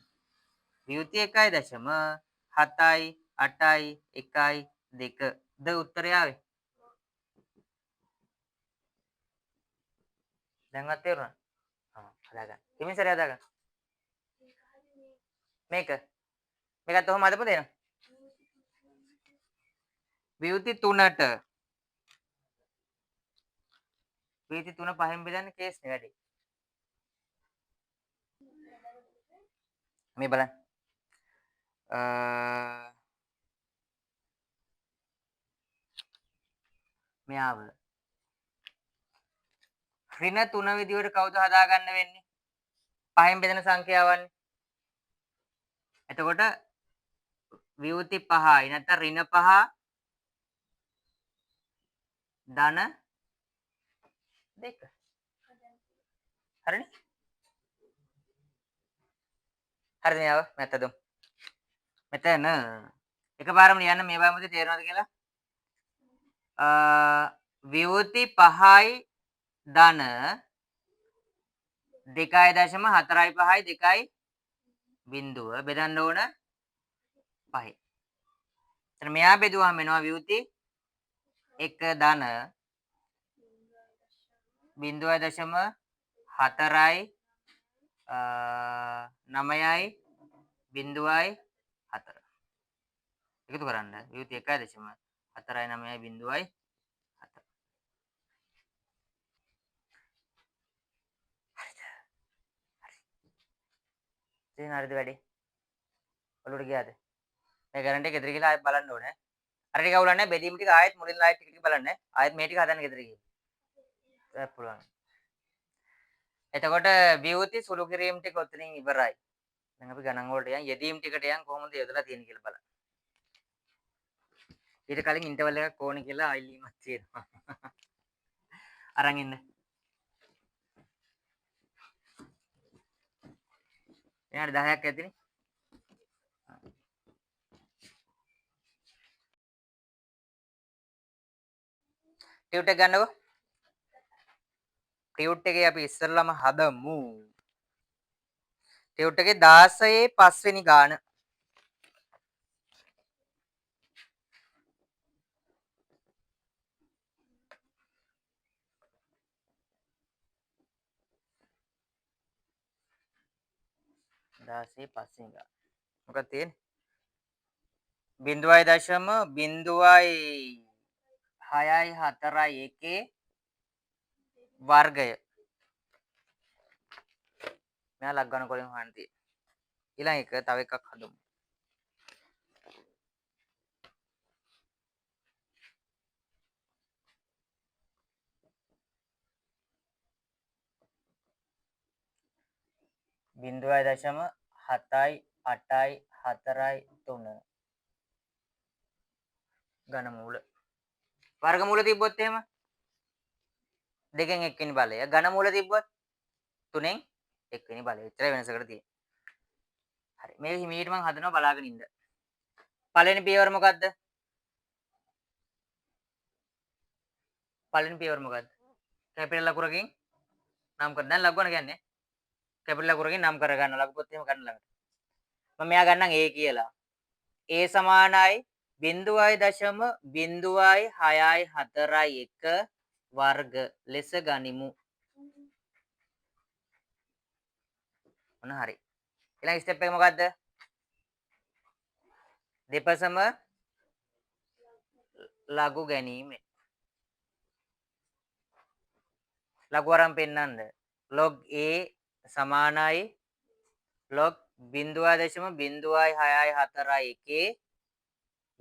විවෘති 1.7යි 8යි 1යි 2 ද උත්තරය ආවේ. දැන්වත් තේරුණා? හදාගන්න. දෙවෙනි සැරේ හදාගන්න. මේකත් ඔහොම හදපු දෙනවා. විවෘති 3ට විවෘති 3 පහෙන් බෙදන්නේ කේස් නේ වැඩි. මේ බලන්න. මෙයාව ඍණ 3 විදියට කවුද හදාගන්න වෙන්නේ? පහෙන් බෙදෙන සංඛ්‍යාවන්නේ. එතකොට විවෘති 5යි නැත්නම් ඍණ 5 ධන 2. හරිනේ? හරිද මෙයාව? මෙතන මෙතන එකපාරම ලියන්න මේ බාමුද තේරෙනවද කියලා? විවෘති 5යි ධන 2.45යි 2යි බිඳුව බෙදන්න ඕන 5. එතන මෙයා බෙදුවාම එනවා විවෘති 1 ධන 0.4යි 9යි 0.4. එකතු කරන්න විවෘති 1.4යි 9යි 0.4. දැන් හරිද වැඩේ? ඔළුවට ගියාද? මේ ගරන්ට් එක ගෙදර ගිහලා ආයෙත් බලන්න ඕනේ. අර ටික අවුලන්නේ බෙදීම ටික ආයෙත් මුලින් ආයෙත් ටික ටික බලන්න. ආයෙත් මේ ටික හදන්න ගෙදර ගිහින්. ඒක පුළුවන්. එතකොට විවෘති සුළු කිරීම ටික ඔතනින් ඉවරයි. දැන් අපි ගණන් වලට යන් යෙදීම් ටිකට යන් කොහොමද යොදලා තියෙන්නේ කියලා බලන්න. ඊට කලින් ඉන්ටර්වල් එකක් ඕනේ කියලා ආයිලිමක් තියෙනවා. අරන් ඉන්න. එයාට 10ක් ඇතිනේ. ටියුට් එක ගන්නකො. ටියුට් එකේ අපි ඉස්සෙල්ලාම හදමු. ටියුට් එකේ 16 5 වෙනි ගාන. මොකක්ද තියෙන්නේ? 0.06යි 4යි 1 වර්ගය. මෙයා ලක් ගන්න කොලින් හොයන්න තියෙන්නේ. ඊළඟ එක තව එකක් හදමු. බිඳුවයි දශම 7යි 8යි 4යි 3 ඝනමූල වර්ගමූල තිබ්බොත් එහෙම දෙකෙන් එක්වෙනි බලය ඝනමූල තිබ්බොත් තුනෙන් එක්වෙනි බලය විතරයි වෙනසකට තියෙන්නේ. හරි මේ හිමීට මම හදනවා බලාගෙන ඉන්න. පළවෙනි පියවර මොකද්ද? පළවෙනි පියවර මොකද්ද? කැපිටල් ලකුරකින් නම් කර දැන් ලකුණ කියන්නේ කැපිටල් ලකුරකින් නම් කර ගන්න ලකුපොත් එහෙම ගන්න ළඟට. මම මෙයා ගන්නම් A කියලා. A සමානයි 0.06යි 4යි 1 වර්ග ලෙස ගනිමු. ඔන්න හරි. ඊළඟ ස්ටෙප් එක මොකද්ද? දෙපසම ලඝු ගැනීම. ලඝු වරම් පෙන්නන්න. log a සමානයි log 0.0641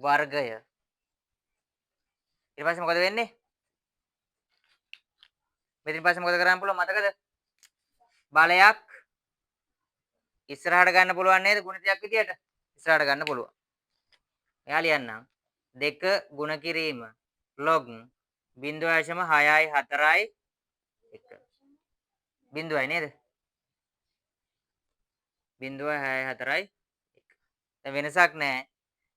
වර්ගය. ඊට පස්සේ මොකද වෙන්නේ? මෙතන පස්සේ මොකද කරන්න පුළුවන් මතකද? බලයක් ඉස්සරහට ගන්න පුළුවන් නේද ගුණිතයක් විදියට? ඉස්සරහට ගන්න පුළුවන්. එයා ලියන්නම් 2 ගුණ කිරීම log 0.641 බිඳුවයි නේද? 0.641. දැන් වෙනසක් නැහැ.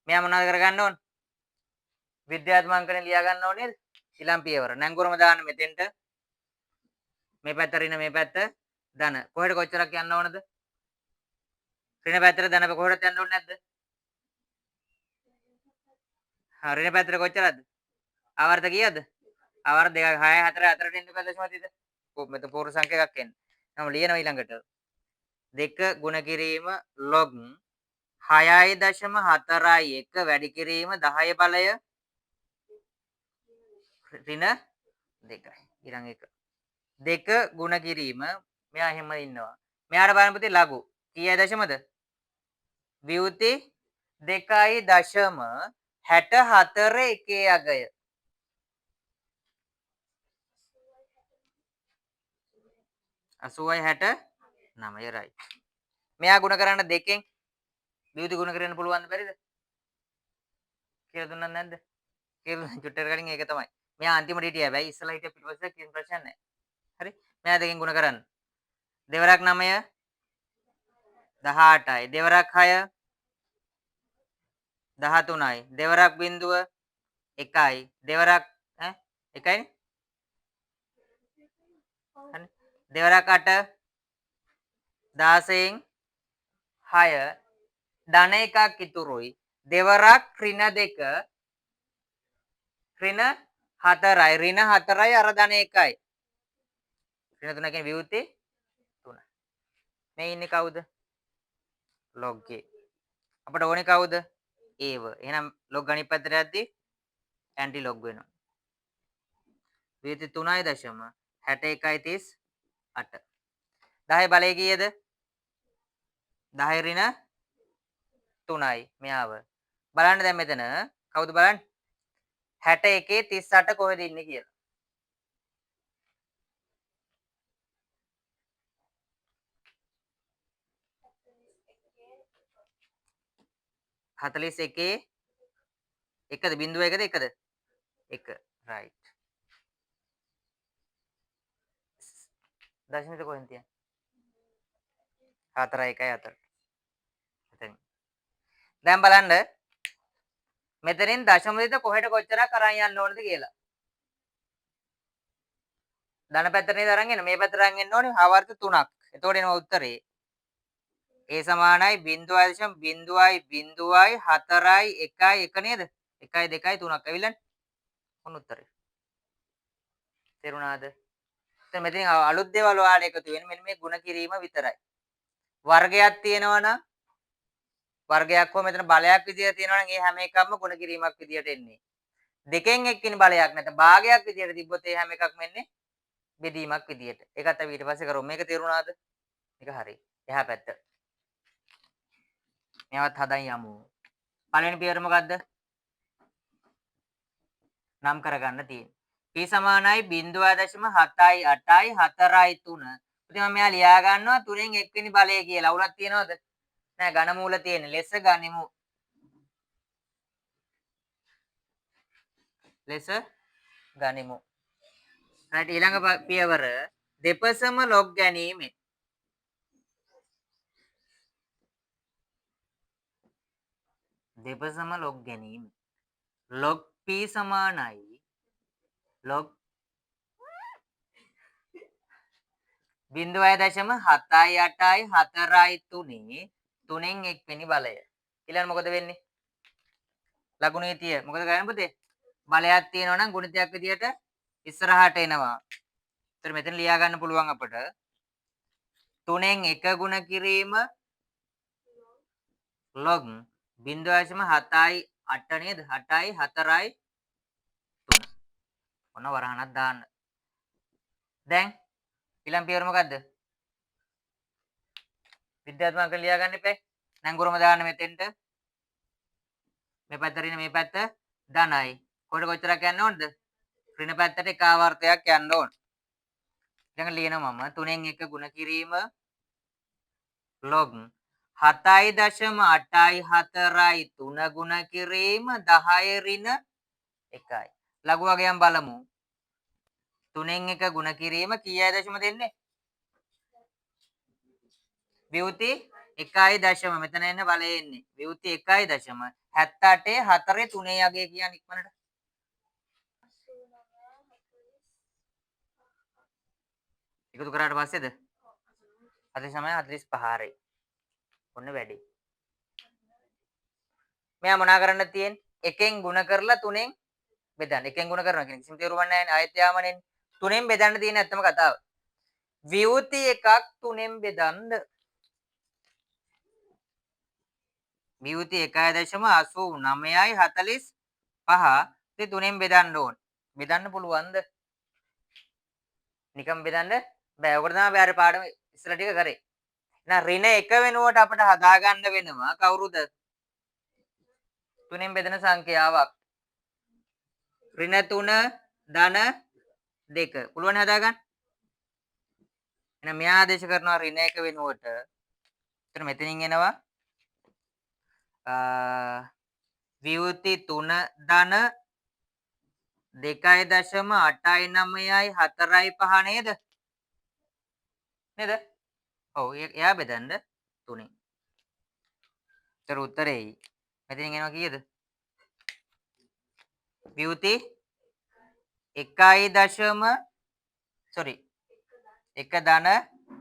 මෙයා මොනවද කරගන්න ඕන? විද්‍යාත්මකයෙන් ලියා ගන්න ඕනේ නේද? ඊළඟ පියවර. නැංගුරම දාන්න මෙතෙන්ට. මේ පැත්ත ඍණ මේ පැත්ත ධන. කොහෙට කොච්චරක් යන්න ඕනද? ඍණ පැත්තට ධන කොහෙට යන්න ඕනේ නැද්ද? ඍණ පැත්තට කොච්චරද? ආවර්ත කීයද? ආවර්ත 2 6 4 4ට එන්න බෑ දශමතිද? මෙතන පූර්ණ සංඛ්‍යාවක් එන්නේ. නම් ලියනවා ඊළඟට. 2 ගුණ කිරීම log 6.41 වැඩි කිරීම 10 බලය ඍණ 2යි. ඊළඟ එක. 2 ගුණ කිරීම මෙයා එහෙම ඉන්නවා. මෙයාට බලන්න පුතේ ලඝු. කීයයි දශමද? විවෘති 2.64 එකේ අගය. 80.69 right. මෙයා ගුණ කරන්න දෙකෙන් විවෘති ගුණ කරන්න පුළුවන්ද බැරිද? කියලා දුන්නද නැද්ද? කියලා චුට්ටර කලින් ඒක තමයි. මෙයා අන්තිමට හිටියා. හැබැයි ඉස්සලා හිටිය පිටපස්සේ කිසි ප්‍රශ්නයක් නැහැ. හරි. මෙයා දෙකෙන් ගුණ කරන්න. දෙවරක් 9 18යි. දෙවරක් 6 13යි. දෙවරක් බිඳුව 1යි. දෙවරක් ඈ 1යිනේ. හරි. දෙවරක් 8 16න් 6 ධන එකක් ඉතුරුයි. දෙවරක් ඍණ 2 ඍණ 4යි. ඍණ 4යි අර ධන 1යි. ඍණ 3 කියන්නේ විවෘති 3. මේ ඉන්නේ කවුද? log a. අපිට ඕනේ කවුද? ඒව. එහෙනම් log අනිත් පැත්තට යද්දී ඇන්ටි log වෙනවා. විවෘති 3.61 38. 10 බලය කීයද? 10 ඍණ 3යි මෙයාව. බලන්න දැන් මෙතන කවුද බලන්න? 61 38 කොහෙද ඉන්නේ කියලා. 41 එකද බිඳුව එකද එකද? 1 right. දශමිත කොහෙන්ද තියන්නේ? 4 1 4. එතන. දැන් බලන්න මෙතනින් දශමිත කොහෙට කොච්චරක් අරන් යන්න ඕනද කියලා. ධන පැත්තට නේද අරන් එන්නේ. මේ පැත්තට අරන් එන්න ඕනේ ආවර්ත 3ක්. එතකොට එනවා උත්තරේ. A සමානයි 0.0.0.4යි 1යි 1 නේද? 1යි 2යි 3ක් ඇවිල්ලානේ. මොන උත්තරේ? තේරුණාද? දැන් මෙතන අලුත් දේවල් ඔයාලා එකතු වෙන්නේ මෙන්න මේ ಗುಣ කිරීම විතරයි. වර්ගයක් තියෙනවා නම් වර්ගයක් හෝ මෙතන බලයක් විදියට තියෙනවා නම් ඒ හැම එකක්ම ಗುಣ කිරීමක් විදියට එන්නේ. දෙකෙන් එක්කින බලයක් නැත භාගයක් විදියට තිබ්බොත් ඒ හැම එකක්ම එන්නේ බෙදීමක් විදියට. ඒකත් අපි ඊට පස්සේ කරමු. මේක තේරුණාද? මේක හරි. එහා පැත්ත. මේවත් හදන් යමු. පළවෙනි පියවර මොකද්ද? නම් කරගන්න තියෙන්නේ. p සමානයි 0.78යි 4යි 3. ඉතින් මම මෙයා ලියා ගන්නවා 3න් 1 වෙනි බලය කියලා. උලක් තියනවද? නෑ ඝන මූල තියෙන්නේ. ලෙස ගනිමු. ලෙස ගනිමු. right ඊළඟ පියවර දෙපසම log ගැනීමෙන්. දෙපසම log ගැනීම. log p සමානයි log 0.78යි 4යි 3 3න් 1 වෙනි බලය. ඊළඟ මොකද වෙන්නේ? ලඝු නීතිය. මොකද කරන්නේ පුතේ? බලයක් තියෙනවා නම් ගුණිතයක් විදියට ඉස්සරහට එනවා. ඒතර මෙතන ලියා ගන්න පුළුවන් අපට 3න් 1 ගුණ කිරීම log 0.7යි 8 නේද? 8යි 4යි 3. ඔන්න වරහණක් දාන්න. දැන් ඊළඟ පියවර මොකද්ද? විද්‍යාත්මක ලියා ගන්න එපා. නැංගුරම දාන්න මෙතෙන්ට. මේ පැත්තට ඉන්න මේ පැත්ත ධනයි. කොච්චරක් යන්න ඕනද? ඍණ පැත්තට එක ආවර්තයක් යන්න ඕන. ඊළඟ ලියනවා මම 3න් 1 ගුණ කිරීම log 7.8යි 4යි 3 ගුණ කිරීම 10 ඍණ 1යි. ලඝු වගයන් බලමු. 3න් 1 ගුණ කිරීම කීයයි දශම දෙන්නේ? විවෘති 1.0 මෙතන එන්න බලය එන්නේ. විවෘති 1.0 78 4 3 යගේ කියන්නේ ඉක්මනට. එකතු කරාට පස්සේද? 49 ඔන්න වැඩි. මෙයා මොනා කරන්න තියෙන්නේ? එකෙන් ಗುಣ කරලා 3ෙන් බෙදන්න. එකෙන් ಗುಣ කරනවා කියන්නේ කිසිම තේරුමක් නැහැ නේ. ආයෙත් යාමනේ. 3ෙන් බෙදන්න තියෙන ඇත්තම කතාව. විවෘති එකක් 3ෙන් බෙදන්න. විවෘති 1.89යි 45 ඉතින් 3ෙන් බෙදන්න ඕන. බෙදන්න පුළුවන්ද? නිකම් බෙදන්න බෑ. ඔකට තමයි බෑර පාඩම ඉස්සර ටික කරේ. එහෙනම් ඍණ 1 වෙනුවට අපිට හදාගන්න වෙනවා කවුරුද? 3ෙන් බෙදෙන සංඛ්‍යාවක්. ඍණ 3 ධන 2. පුළුවන් හදාගන්න? එහෙනම් මෙයා ආදේශ කරනවා ඍණ 1 වෙනුවට. එතන මෙතනින් එනවා විවෘති 3 ධන 2.89යි 4යි 5 නේද? නේද? ඔව් එයා බෙදන්න 3ෙන්. ඒතර උත්තරේ මෙතනින් එනවා කීයද? විවෘති 1 ධන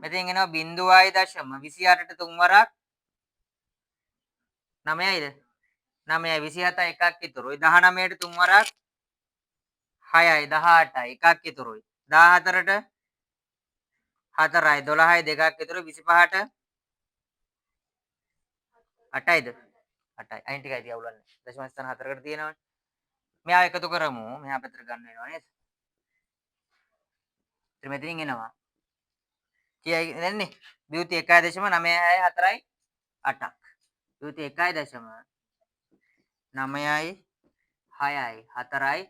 මෙතෙන් එනවා 0.28ට 3 වරක් 9යිද? 9යි 27යි එකක් ඉතුරුයි 19ට 3 වරක් 6යි 18යි එකක් ඉතුරුයි 14ට 4යි 12යි දෙකක් ඉතුරුයි 25ට 8යිද? 8යි. අයින් ටිකයි තිය අවුලන්නේ. දශම ස්ථාන 4කට තියෙනවනේ. මෙයා එකතු කරමු. මෙහා පැත්තට ගන්න වෙනවා නේද? ඉතින් මෙතනින් එනවා. කීයයි එන්නේ? විවෘති 1.96යි 4යි 8ක්. විවෘති 1.9යි 6යි 4යි 8ක්.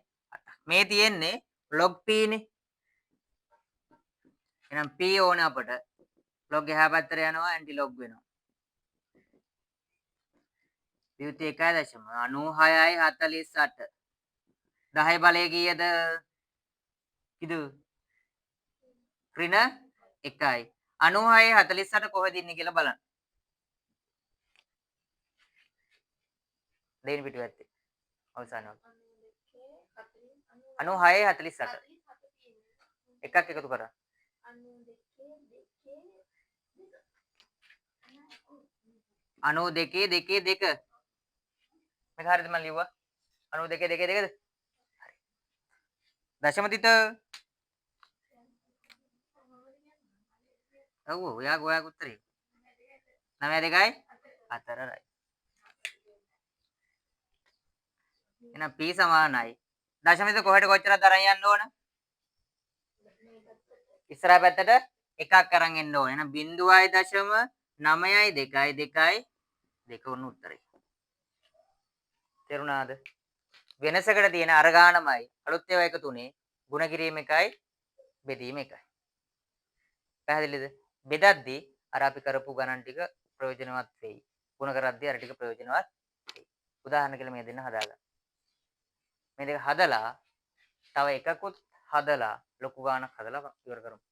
මේ තියෙන්නේ log p නේ. එහෙනම් p ඕනේ අපට. log එහා පැත්තට යනවා ඇන්ටි log වෙනවා. විවෘති 1.96යි 48. 10 බලය කීයද? කිදු ඍණ 1යි. 96යි 48 කොහෙද ඉන්නේ කියලා බලන්න. දෙයින් පිටු ඇත්තේ. අවසානව. 96යි 48. එකක් එකතු කරා. 92 2 2. මේක හරියද මම ලිව්වා? 92 2 2ද? හරි. දශම තිත. ඔව් ඔයාගේ උත්තරේ. 9 2යි 4යි. එහෙනම් p සමානයි. දශමිත කොහෙට කොච්චරද අරන් යන්න ඕන? ඉස්සරහ පැත්තට එකක් අරන් එන්න ඕන. එහෙනම් 0.9යි 2යි 2යි 2 උණු උත්තරේ. තේරුණාද? වෙනසකට තියෙන අර ගානමයි අලුත් ඒවා එකතු උනේ ಗುಣ කිරීම එකයි බෙදීම එකයි. පැහැදිලිද? බෙදද්දී අර අපි කරපු ගණන් ටික ප්‍රයෝජනවත් වෙයි. ಗುಣ කරද්දී අර ටික ප්‍රයෝජනවත් වෙයි. උදාහරණ කියලා මේ දෙන්න හදාගන්න. මේ දෙක හදලා තව එකකුත් හදලා ලොකු ගානක් හදලා ඉවර කරමු.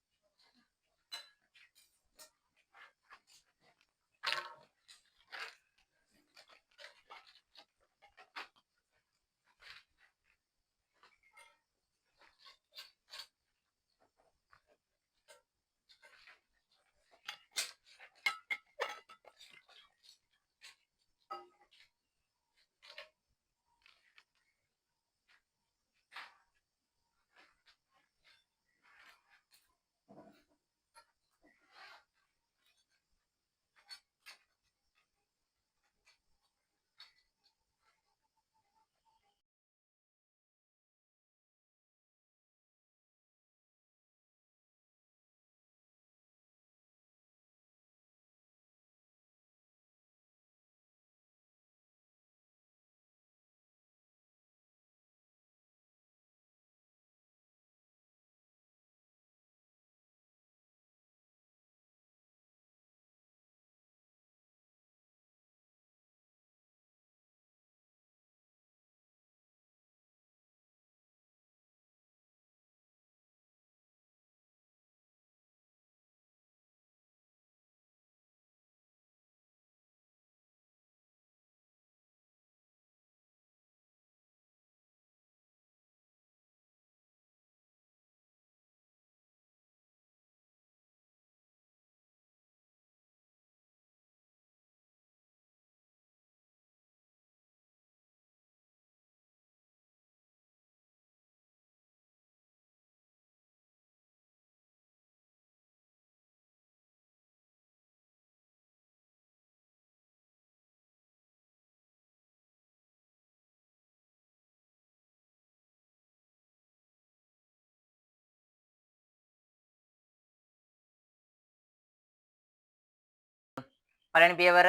පළවෙනි පියවර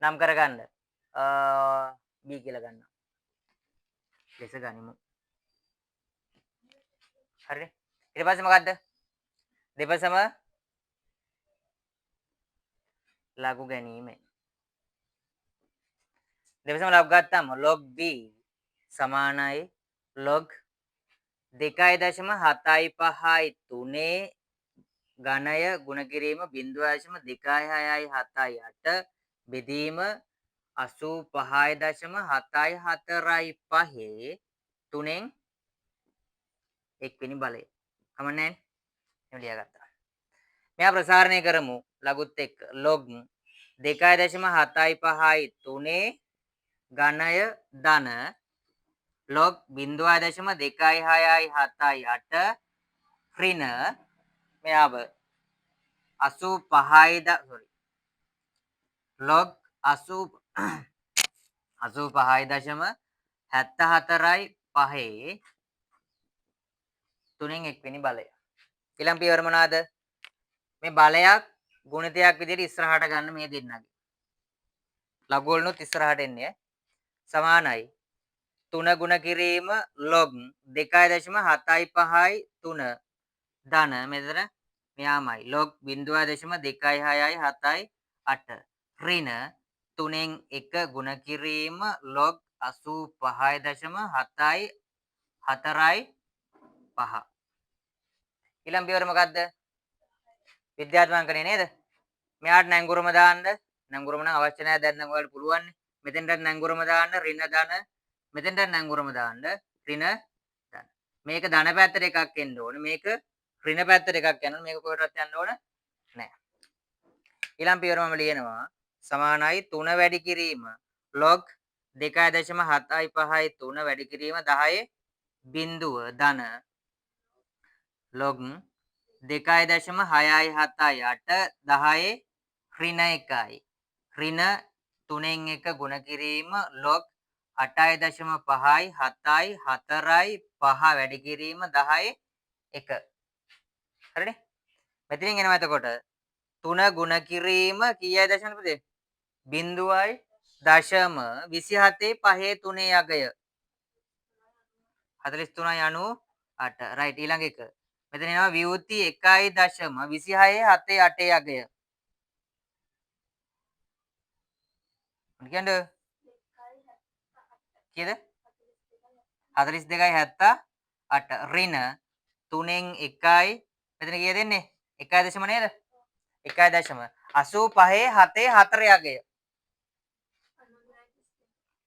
නම් කරගන්න. B කියලා ගන්නවා. ලෙස ගනිමු. හරිනේ. ඊට පස්සේ මොකද්ද? දෙපසම ලඝු ගැනීම. දෙපසම ලඝු ගත්තාම log b සමානයි log 2.75 ඝනය ගුණ කිරීම 0.2678 බෙදීම 85.745 3න් 1 වෙනි බලය. කමන්නේ නැහැ. එහෙම ලියාගත්තා. මෙයා ප්‍රසාරණය කරමු ලඝුත් එක්ක log 2.75 ඝනය ධන log 0.2678 ඍණ මෙයාව 85 log 85.745 3න් 1 වෙනි බලය. ඊළඟ පියවර මොනවාද? මේ බලයක් ගුණිතයක් විදිහට ඉස්සරහට ගන්න මේ දෙන්නගේ. ලඝු වලනොත් ඉස්සරහට එන්නේ සමානයි 3 ගුණ කිරීම log 2.753 ධන මෙතන මෙයාමයි log 0.2678 ඍණ 3න් 1 ගුණ කිරීම log 85.745 ඊළඟ පියවර මොකද්ද? විද්‍යාත්මකනේ නේද? මෙයාට නැංගුරම දාන්න. නැංගුරම නම් අවශ්‍ය නැහැ. දැන් නම් ඔයාලට පුළුවන්. මෙතෙන්ට නැංගුරම දාන්න ඍණ ධන. මෙතෙන්ට නැංගුරම දාන්න ඍණ ධන. මේක ධන පැත්තට එකක් එන්න ඕනේ. මේක ඍණ පැත්තට එකක් යනවා. මේක කොහෙටවත් යන්න ඕන නැහැ. ඊළඟ පියවරම ලියනවා සමානයි 3 වැඩි කිරීම log 2.753 වැඩි කිරීම 10 බිඳුව ධන log 2.678 10 ඍණ 1යි ඍණ 3න් 1 ගුණ කිරීම log 8.5යි 7යි 4යි 5 වැඩි කිරීම 10 1 හරිනේ මෙතනින් එනවා එතකොට 3 ගුණ කිරීම කීයයි දශම පදේ 0.27 5 3 යගය 43.98 රයිට් ඊළඟ එක මෙතන එනවා විවෘති 1.26 7 8 යගය මොකද කීයද 42.78 ඍණ 3න් 1යි මෙතන කීයද දෙන්නේ 1 දශම නේද 1.85 7 4 යගය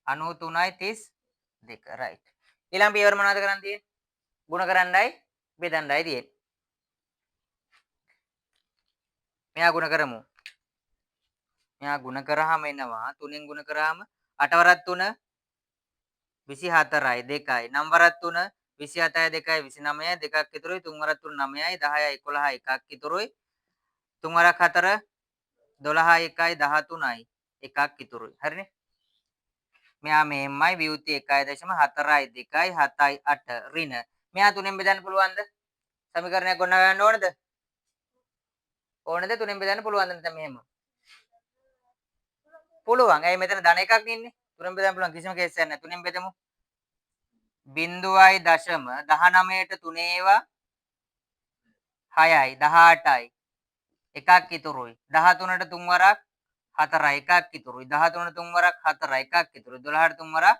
93.32 right ඊළඟ පියවර මොනවද කරන්න තියෙන්නේ ගුණ කරන්නයි බෙදන්නයි තියෙන්නේ මෙයා ගුණ කරමු මෙයා ගුණ කරාම එනවා 3න් ගුණ කරාම 8 වරක් 3 24යි 2යි 9 වරක් 3 27යි 2යි 29යි 2ක් ඉතුරුයි 3 වරක් 3 9යි 10යි 11යි 1ක් ඉතුරුයි 3 වරක් 4 12යි 1යි 13යි 1ක් ඉතුරුයි හරිනේ මෙයා මෙහෙමයි විවෘති 1.4යි 2යි 7යි 8 ඍණ මෙයා 3ෙන් බෙදන්න පුළුවන්ද සමීකරණයක් ගොඩනගන්න ඕනද ඕනද 3ෙන් බෙදන්න පුළුවන්ද නැත්නම් මෙහෙම පුළුවන් ඇයි මෙතන ධන එකක් ඉන්නේ 3ෙන් බෙදන්න පුළුවන් කිසිම කේස් එකක් නැහැ 3ෙන් බෙදමු 0.19ට 3 ඒවා 6යි 18යි එකක් ඉතුරුයි 13ට 3 වරක් 4යි එකක් ඉතුරුයි 13ට 3 වරක් 4යි එකක් ඉතුරුයි 12ට 3 වරක්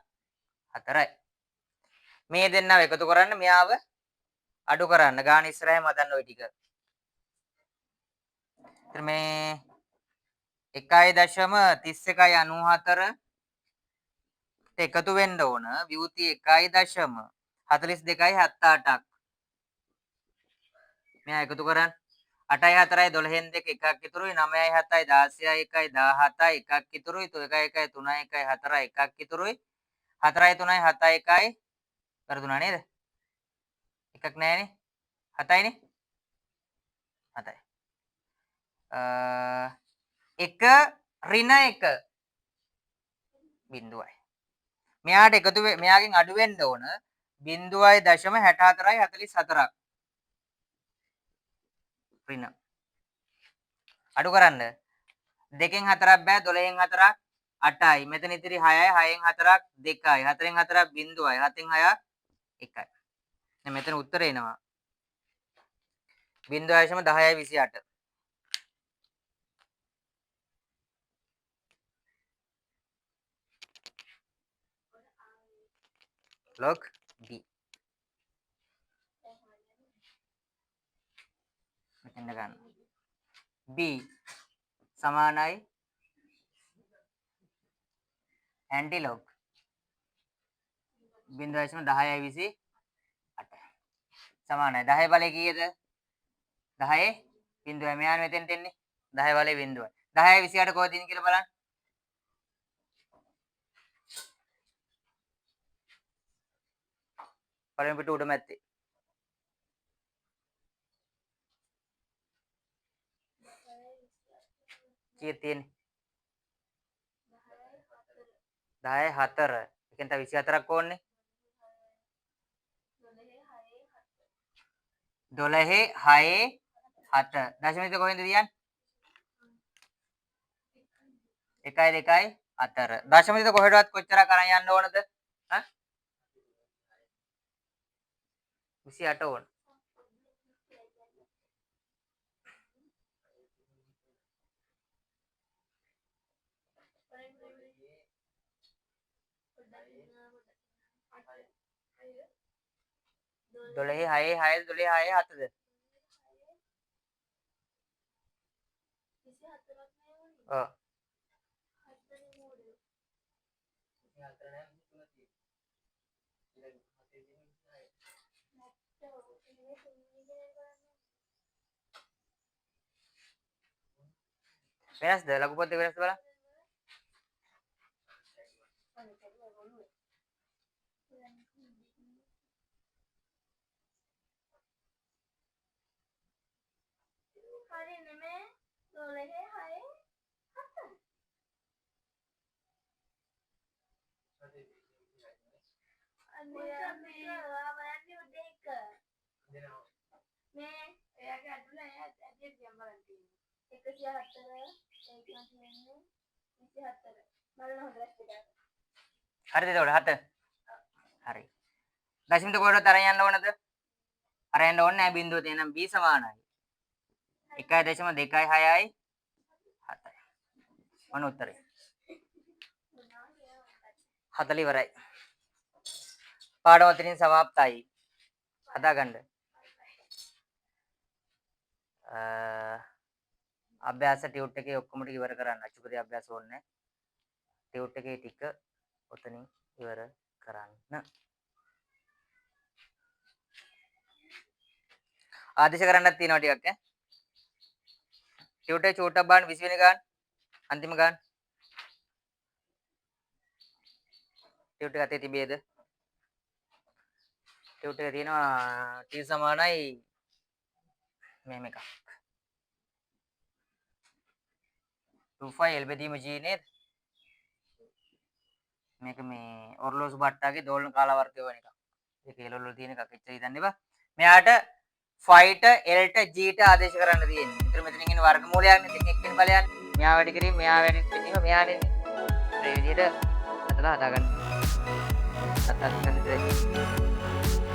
4යි මේ දෙන්නව එකතු කරන්න මෙයාව අඩු කරන්න ගාන ඉස්සරහම හදන්න ওই ටික. ඊට මේ 1.31.94 එකතු වෙන්න ඕන විවෘති 1.42.78ක් මෙයා එකතු කරන්න 8යි 4යි 12න් 2 එකක් ඉතුරුයි 9යි 7යි 16යි 1යි 17යි එකක් ඉතුරුයි 1යි 1යි 3යි 1යි 4යි එකක් ඉතුරුයි 4යි 3යි 7යි 1යි කරදුනා නේද එකක් නැහැනේ 7යිනේ 7යි 1 ඍණ 1 බිඳුවයි මෙයාට එකතු මෙයාගෙන් අඩු වෙන්න ඕන 0.64යි 44ක් ඍණ අඩු කරන්න 2න් 4ක් බෑ 12න් 4ක් 8යි. මෙතන ඉතිරි 6යි 6න් 4ක් 2යි. 4න් 4ක් 0යි. 7න් 6ක් 1යි. දැන් මෙතන උත්තරේ එනවා 0.1028. log b. මෙතන ගන්න. b සමානයි ඇන්ටිලොග් 0.1028 සමානයි 10 බලය කීයද 10 බිඳුවයි මෙයාන මෙතෙන්ට එන්නේ 10 බලය බිඳුවයි 10 28 කොහෙද ඉන්නේ කියලා බලන්න පළවෙනි පිට උඩම ඇත්තේ කීයද තියෙන්නේ 10 4 එකෙන් තව 24ක් ඕනේ 12 6 7 දශමික කොහෙන්ද තියන්නේ 1 2 4 දශමික කොහෙටවත් කොච්චරක් අරන් යන්න ඕනද ඈ 28 ඕන දොළහේ 6 6 12 6 7ද ඔව් වෙනස්ද ලඝු පොතේ වෙනස්ද බලන්න හරි නෙමෙයි 12 හරිද එතකොට 7 හරි දශමික කොහෙටවත් අරන් යන්න ඕනද අරන් යන්න ඕනේ නැහැ බිඳුව තියෙනම් b සමානයි 1.26යි 7යි මොන උත්තරේ 40 ඉවරයි පාඩම අතරින් සමාප්තයි හදාගන්න අභ්‍යාස ටියුට් එකේ ඔක්කොම ටික ඉවර කරන්න අචුපති අභ්‍යාස ඕනේ ටියුට් එකේ ටික ඔතනින් ඉවර කරන්න ආදේශ කරන්නත් තියෙනවා ටිකක් ඈ ටියුට් එක චූට්ටක් බලන්න 20 වෙනි ගාන අන්තිම ගාන ටියුට් එක අතේ තිබේද ටියුට් එක තියෙනවා t සමානයි මෙහෙම එකක් 25 L බෙදීම g නේද මේක මේ ඔර්ලෝසු බට්ටාගේ දෝලන කාලාවර්තය වෙන එකක් ඒක එළවලු තියෙන එකක් එච්චර හිතන්න එපා මෙයාට phi ට L ට g ට ආදේශ කරන්න තියෙන්නේ. ඒතර මෙතනින් එන වර්ගමූලයක් නේ දෙක එක්කෙන බලයන්. මෙයා වැඩි කිරීම මෙයා වැඩි කිරීම මෙයානේ. ඒ විදිහට අතලා හදාගන්න. අතත් ගන්න දෙයක්.